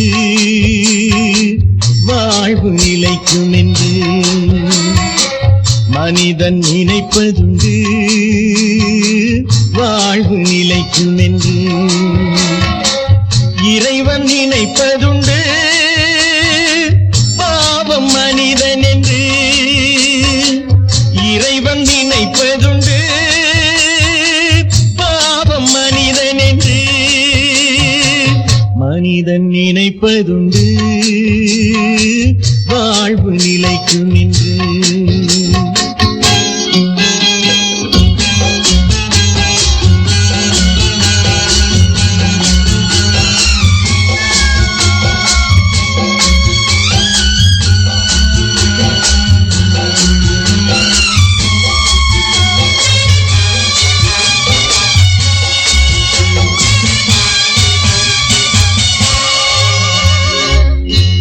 வாழ்வு நிலைக்கும் என்று, மனிதன் நினைப்பதுண்டு வாழ்வு நிலைக்கும் என்று இறைவன் நினைப்பதுண்டு பாவம் மனிதன் என்று இறைவன் நினைப்பதுண்டு பாவம் மனிதன் என்று மனிதன் நினைப்பதுண்டு வாழ்வு நிலைக்கும் என்று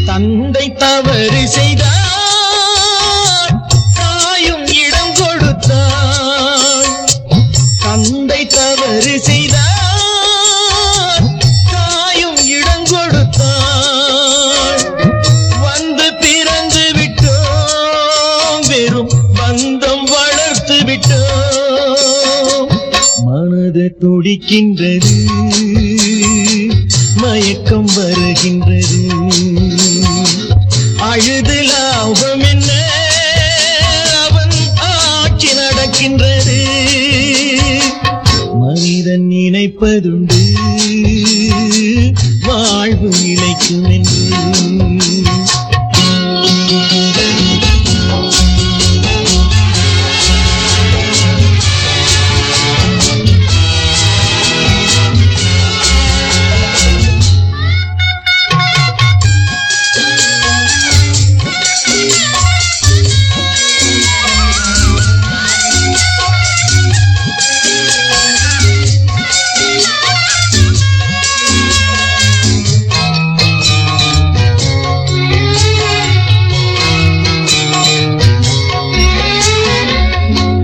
தந்தை தவறு செய்தார் தாயும் இடம் கொடுத்தார் தந்தை தவறு செய்தார் தாயும் இடம் கொடுத்தார் வந்து பிறந்து விட்டோம் வெறும் பந்தம் வளர்த்து விட்டோம் மனது துடிக்கின்றது மயக்கம் வருகின்றது அழுது லாபம் என்ன அவன் ஆட்சி நடக்கின்றது மனிதன் நினைப்பதுண்டு வாழ்வு நிலைக்கும் என்று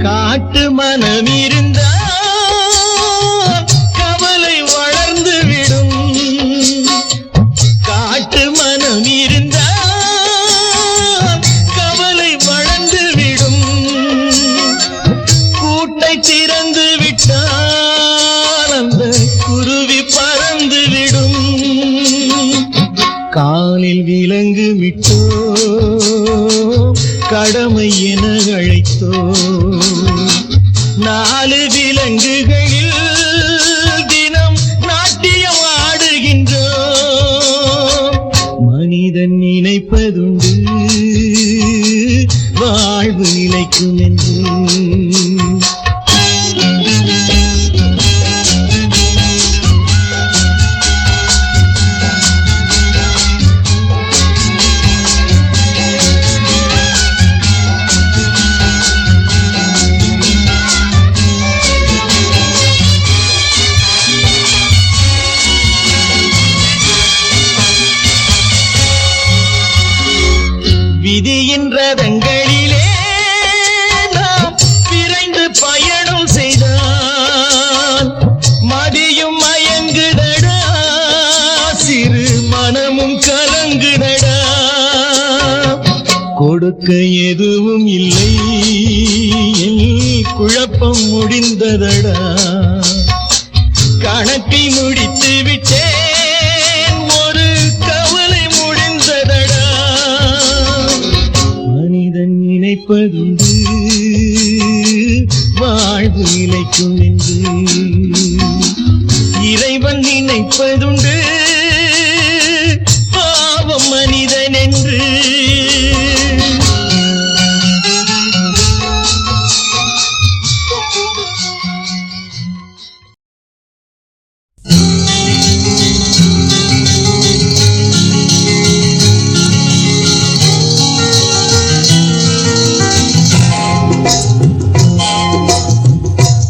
காட்டு மனம் இருந்தால் கவலை வளர்ந்து விடும் காட்டு மனம் இருந்தால் கவலை வளர்ந்து விடும் கூட்டை திறந்து விட்டால் அந்த குருவி பறந்து விடும் காலில் விலங்கு விட்டோ கடமை என அழைத்தோ நாலு விலங்குகளில் தினம் நாட்டியம் ஆடுகின்றோம் மனிதன் நினைப்பதுண்டு வாழ்வு நிலைக்கும் என்று விதியின் ரதங்களிலே நாம் விரைந்து பயணம் செய்தால் மதியும் மயங்குதடா சிறு மனமும் கலங்குதடா கொடுக்க எதுவும் இல்லை குழப்பம் முடிந்ததடா கணக்கை முடித்து விட்டேன் ஒரு கவலை முடிந்ததடா மனிதன் நினைப்பதுண்டு வாழ்வு நிலைக்கும் என்று இறைவன் நினைப்பதுண்டு பாவம் மனிதன் என்று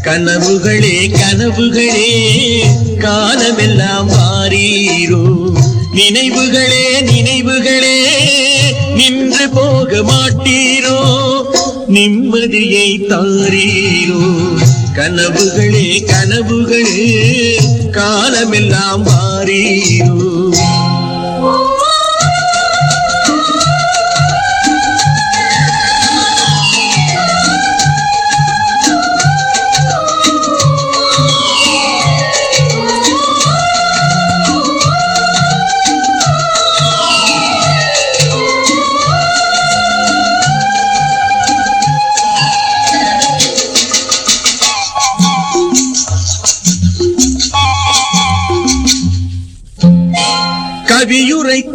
கனவுகளே கனவுகளே காலமெல்லாம் மாறீரோ நினைவுகளே நினைவுகளே நின்று போக மாட்டீரோ நிம்மதியை தாரீரோ கனவுகளே கனவுகளே காலமெல்லாம் மாறீரோ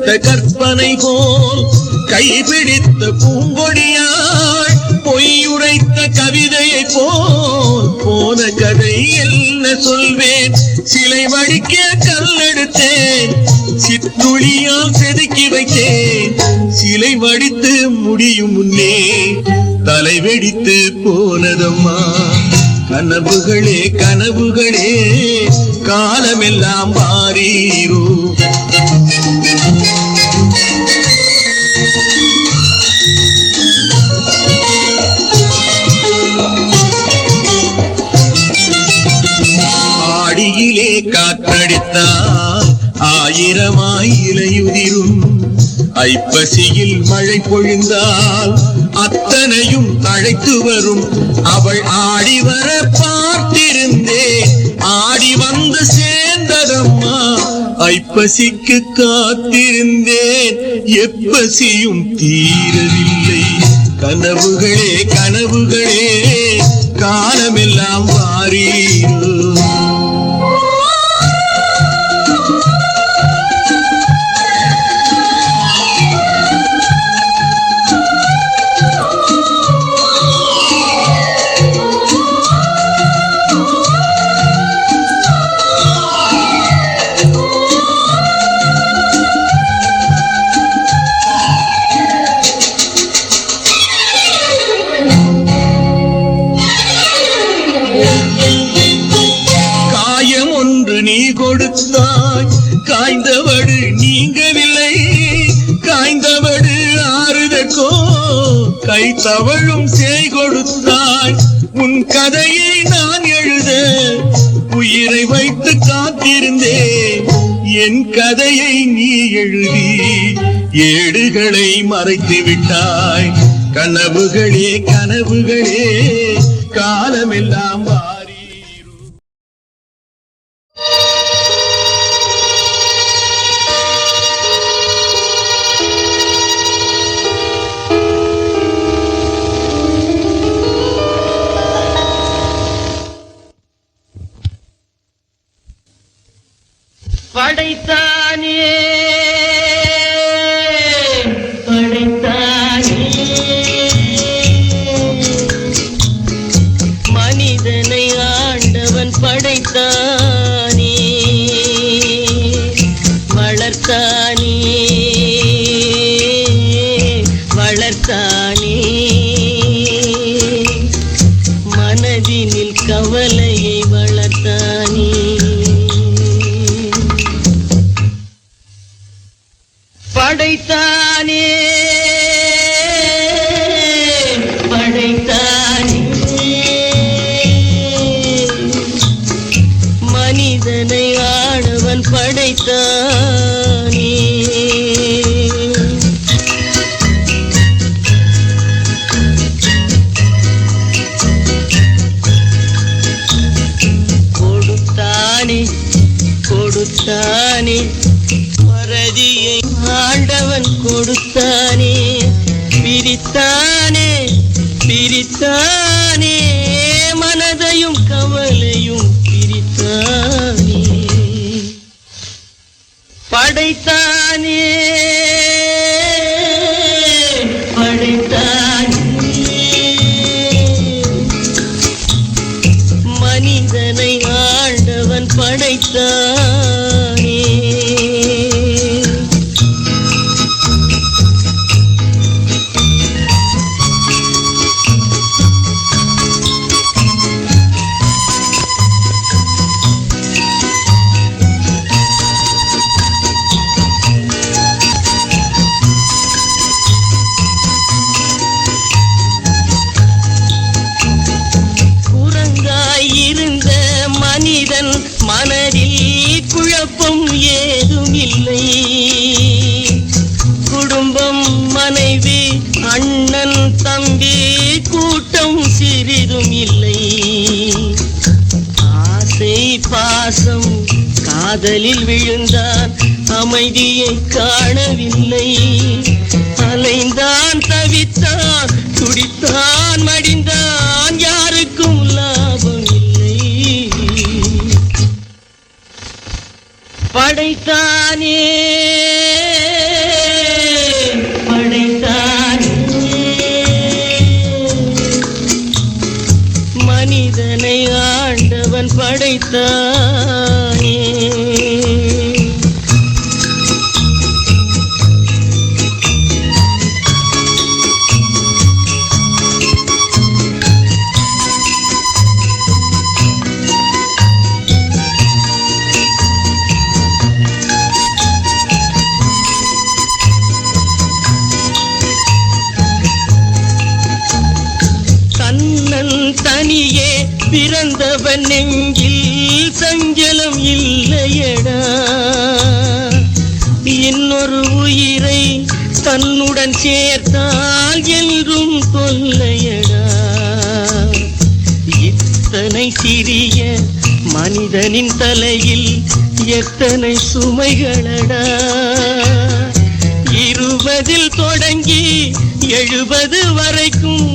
உரைத்த கற்பனை போல் கைபிடித்த பூங்கொடியாள் பொய்யுரைத்த கவிதையை போல் போன கதை என்ன சொல்வேன் சிலை வடிக்க கல்லெடுத்தேன் சித்துளியால் செதுக்கி வைத்தேன் சிலை வடித்து முடியும் முன்னே தலை வெடித்து போனதம்மா கனவுகளே கனவுகளே காலமெல்லாம் மாறீரோ ஆடியிலே காற்றடித்தால் ஆயிரமாய் இலையுதிரும் ஐப்பசியில் மழை பொழிந்தால் அத்தனையும் தழைத்து வரும் அவள் ஆடி வர பார்த்திருந்தேன் ஆடி வந்து சேர்ந்ததம்மா ஐப்பசிக்கு காத்திருந்தேன் எப்பசியும் தீரவில்லை கனவுகளே கனவுகளே காலமெல்லாம் மாறீரோ நீ கொடுத்தாய் காய்ந்தவடு நீங்கவில்லை காய்ந்தவடு ஆறுதற்கோ கை தவழும் சேய் கொடுத்தாய் உன் கதையை நான் எழுத உயிரை வைத்து காத்திருந்தேன் என் கதையை நீ எழுதி ஏடுகளை மறைத்து விட்டாய் கனவுகளே கனவுகளே காலமெல்லாம் படைத்தானே படைத்தானே மனிதனை ஆண்டவன் படைத்தானே வளர்த்தானே வளர்த்தானே மனதினில் கவலையை வளர்த்தானே படைத்தானே படைத்தானே மனிதனை ஆண்டவன் படைத்தானே கொடுத்தானே கொடுத்தானே மறதியை ஆண்டவன் கொடுத்தானே பிரித்தானே பிரித்தானே மனதையும் கவலையும் பிரித்தானே படைத்தானே படைத்தானே மனிதனை ஆண்டவன் படைத்தானே இருந்த மனிதன் மனதில் குழப்பம் ஏதும் இல்லை குடும்பம் மனைவி அண்ணன் தம்பி கூட்டம் சிறிதும் இல்லை ஆசை பாசம் காதலில் விழுந்தான் அமைதியை காணவில்லை அலைந்தான் தவித்தான் துடித்தான் மடிந்தான் யாருக்கும் லாபம் இல்லை படைத்தானே மனிதனை ஆண்டவன் படைத்தானே. தனியே பிறந்தவன் நெஞ்சில் சஞ்சலம் இல்லையடா, இன்னொரு உயிரை தன்னுடன் சேர்த்தால் என்றும் தொல்லையடா. இத்தனை சிறிய மனிதனின் தலையில் எத்தனை சுமைகளடா, 20 தொடங்கி 70 வரைக்கும்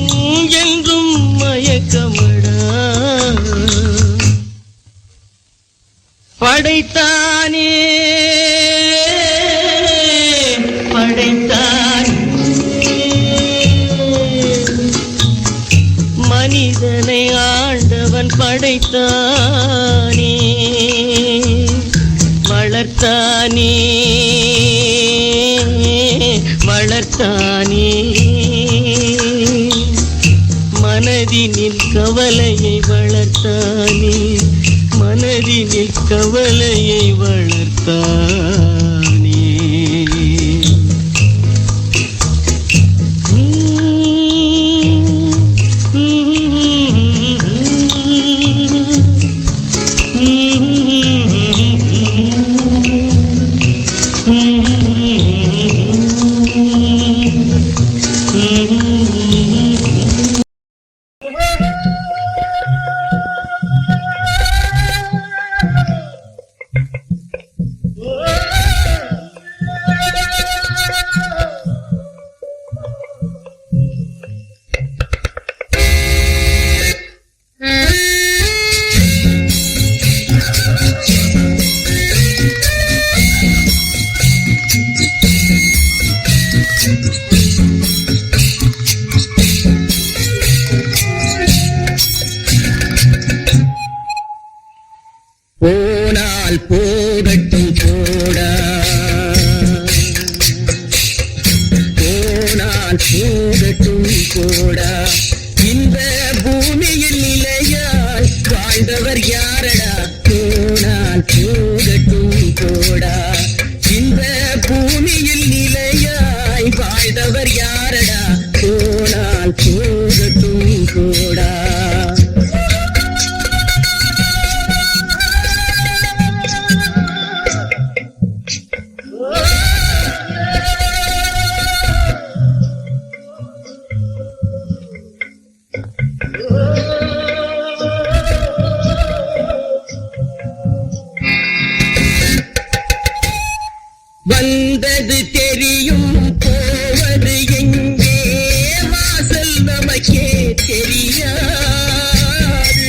என்றும் மயக்கமடா. படைத்தானே மனிதனை ஆண்டவன் படைத்தானே, வளர்த்தானே மனதினில் கவலையை வளர்த்தானே, மனதினில் கவலையை வளர்த்தானே. போனால் போகட்டும் போடா, போனால் போகட்டும் போடா, இந்த பூமியில் நிலையாய் வாழ்ந்தவர் யாரடா. போனால் போகட்டும் போடா, இந்த பூமியில் நிலையாய் வாழ்ந்தவர் யாரடா. போனால் போகட்டும் போடா. வந்தது தெரியும், போவது எங்கே, வாசல் நமக்கே தெரியாது.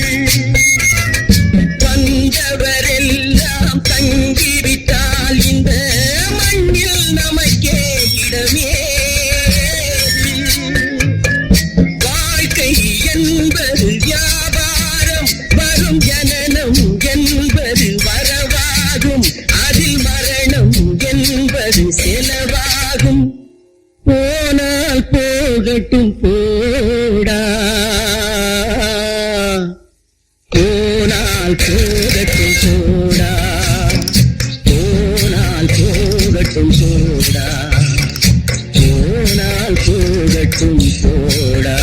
வந்தவரெல்லாம் தங்கிவிட்டால் இந்த மண்ணில் நமக்கே இடமே. வாழ்க்கை என்பது வியாபாரம், வரும் ஜனனம் என்பது வரவாகும், அதில் மரணம் என்பது செலவாகும். போனால் போகட்டும் போடா, போனால் போகட்டும் போடா, போனால் போகட்டும் போடா, போனால் போகட்டும் போடா.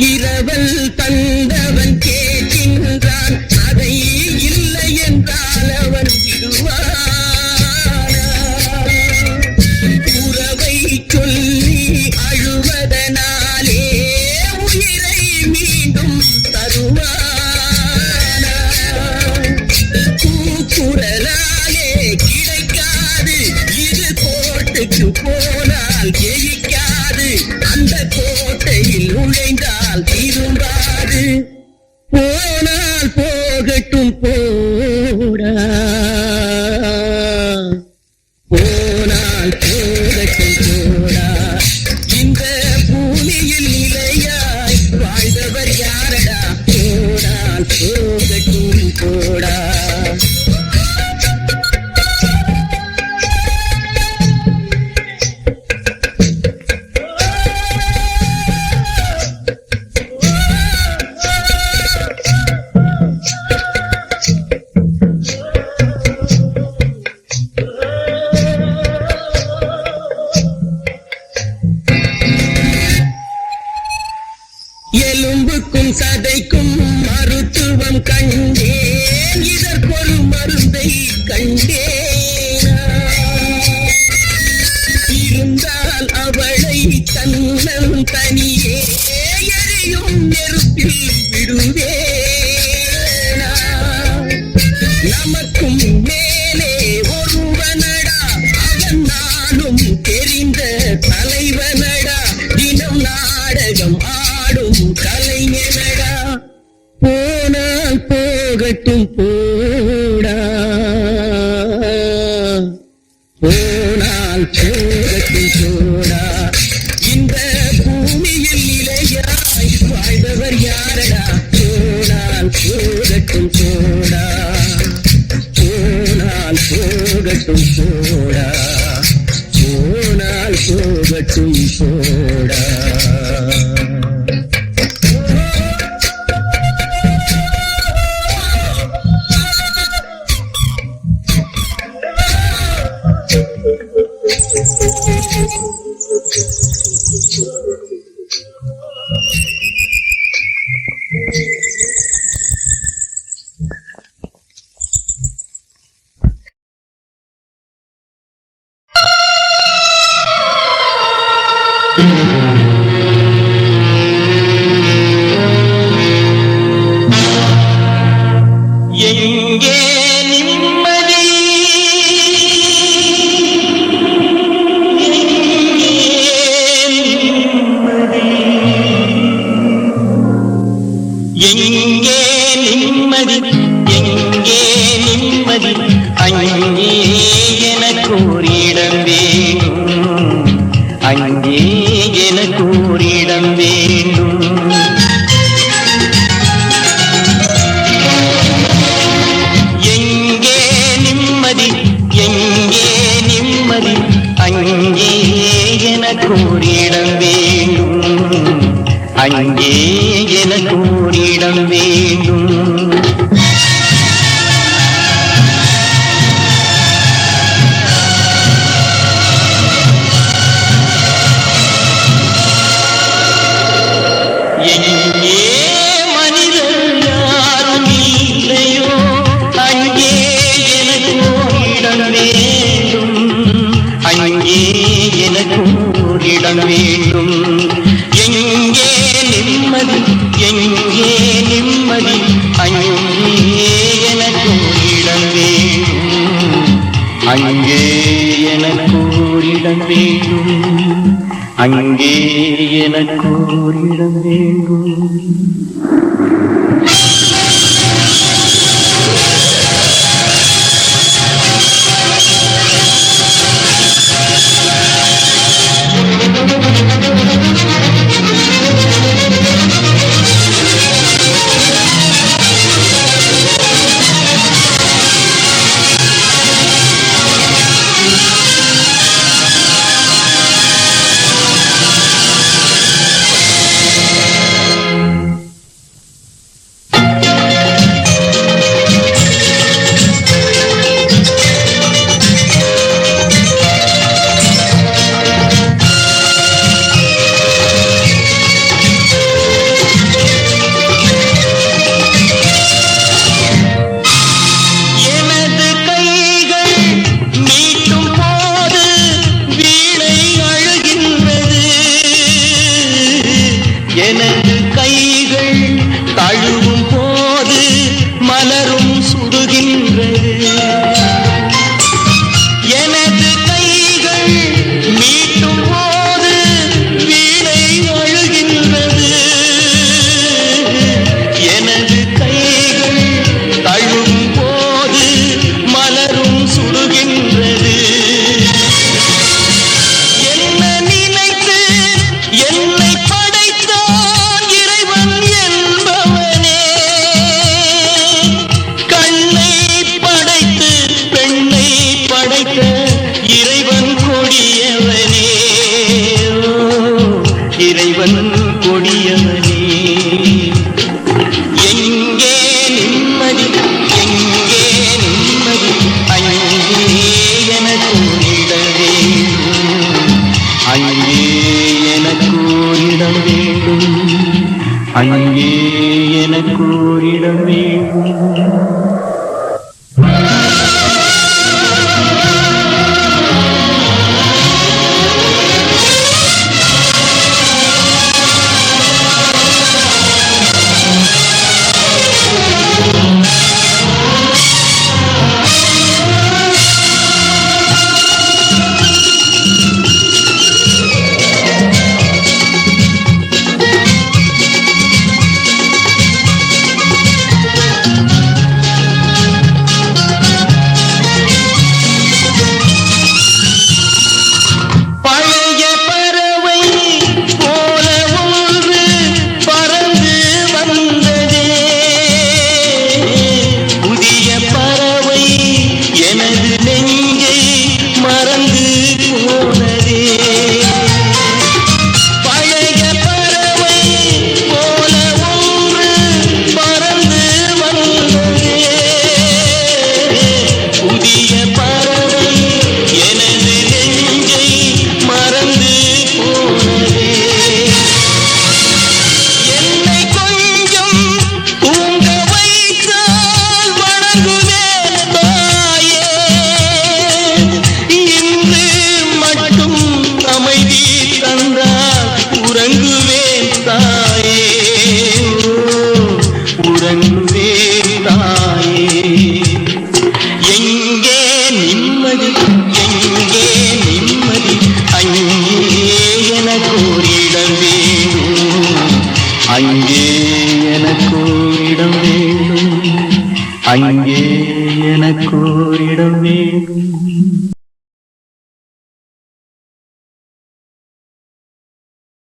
இரவல் தந்தவன் கேட்கின்றான், அதை இல்லை என்றால் அவன் விடுவானா. உறவை சொல்லி அழுவதனாலே உயிரை மீண்டும் தருவானா. கூக்குரலாலே கிடைக்காது, இது கோட்டுக்கு போனால் ஜெயிக்காது, அந்த கோட்டை பூமியில் நுழைந்தால் திரும்பாது. போனால் போகட்டும் போடா, போனால் போகட்டும் போடா. இந்த பூமியில் நிலையாய் வாழ்ந்தவர் யாரடா? போனால் போகட்டும் போடா. எலும்புக்கும் சதைக்கும் மருத்துவம் கண்டேன், இதற்கொரு மருந்தை கண்டேனா? இருந்தால் அவளை தன்னன் தனியே எரியும் நெருப்பில் விடுவேனா? நமக்கும் மேலே ஒருவனடா, அவன் நானும் தெரிந்த தலைவனடா, தினம் நாடகம் ஆடும் கலைஞனடா. போனால் போகட்டும் போடா, போனால் போகட்டும் போடா. இந்த பூமியில் நிலையாய் வாழ்ந்தவர் யாரடா? போனால் போகட்டும் போடா, போனால் போகட்டும் போடா, போனால் போகட்டும் போடா. எங்கே நிம்மதி, எங்கே நிம்மதி, எங்கே நிம்மதி, அங்கே எனக்கு ஒரு இடம் வேண்டும், அங்கே எனக்கு ஒரு இடம் வேண்டும். எங்கே நிம்மதி, எங்கே நிம்மதி, அங்கே எனக்கு ஒரு இடம் வேண்டும், அங்கே எனக்கு ஒரு இடம் வேண்டும். எங்கே மனிதர் யாரும் இல்லையோ, அங்கே எனக்கு ஒரு இடம் வேண்டும், அங்கே எனக்கு ஒரு இடம் வேண்டும். எங்கே நிம்மதி, எங்கே நிம்மதி, அங்கே எனக்கு ஒரு இடம் வேண்டும், அங்கே எனக்கு ஒரு இடம் வேண்டும், அங்கே எனக்கு ஒரு இடம் வேண்டும். மீட்டும் போது வீணை அழுகின்றது. அங்கே எனக்கு ஓரிடம் வேண்டும். அங்கே எனக்கு இடம் வேண்டும், அங்கே எனக்கு இடம் வேண்டும்.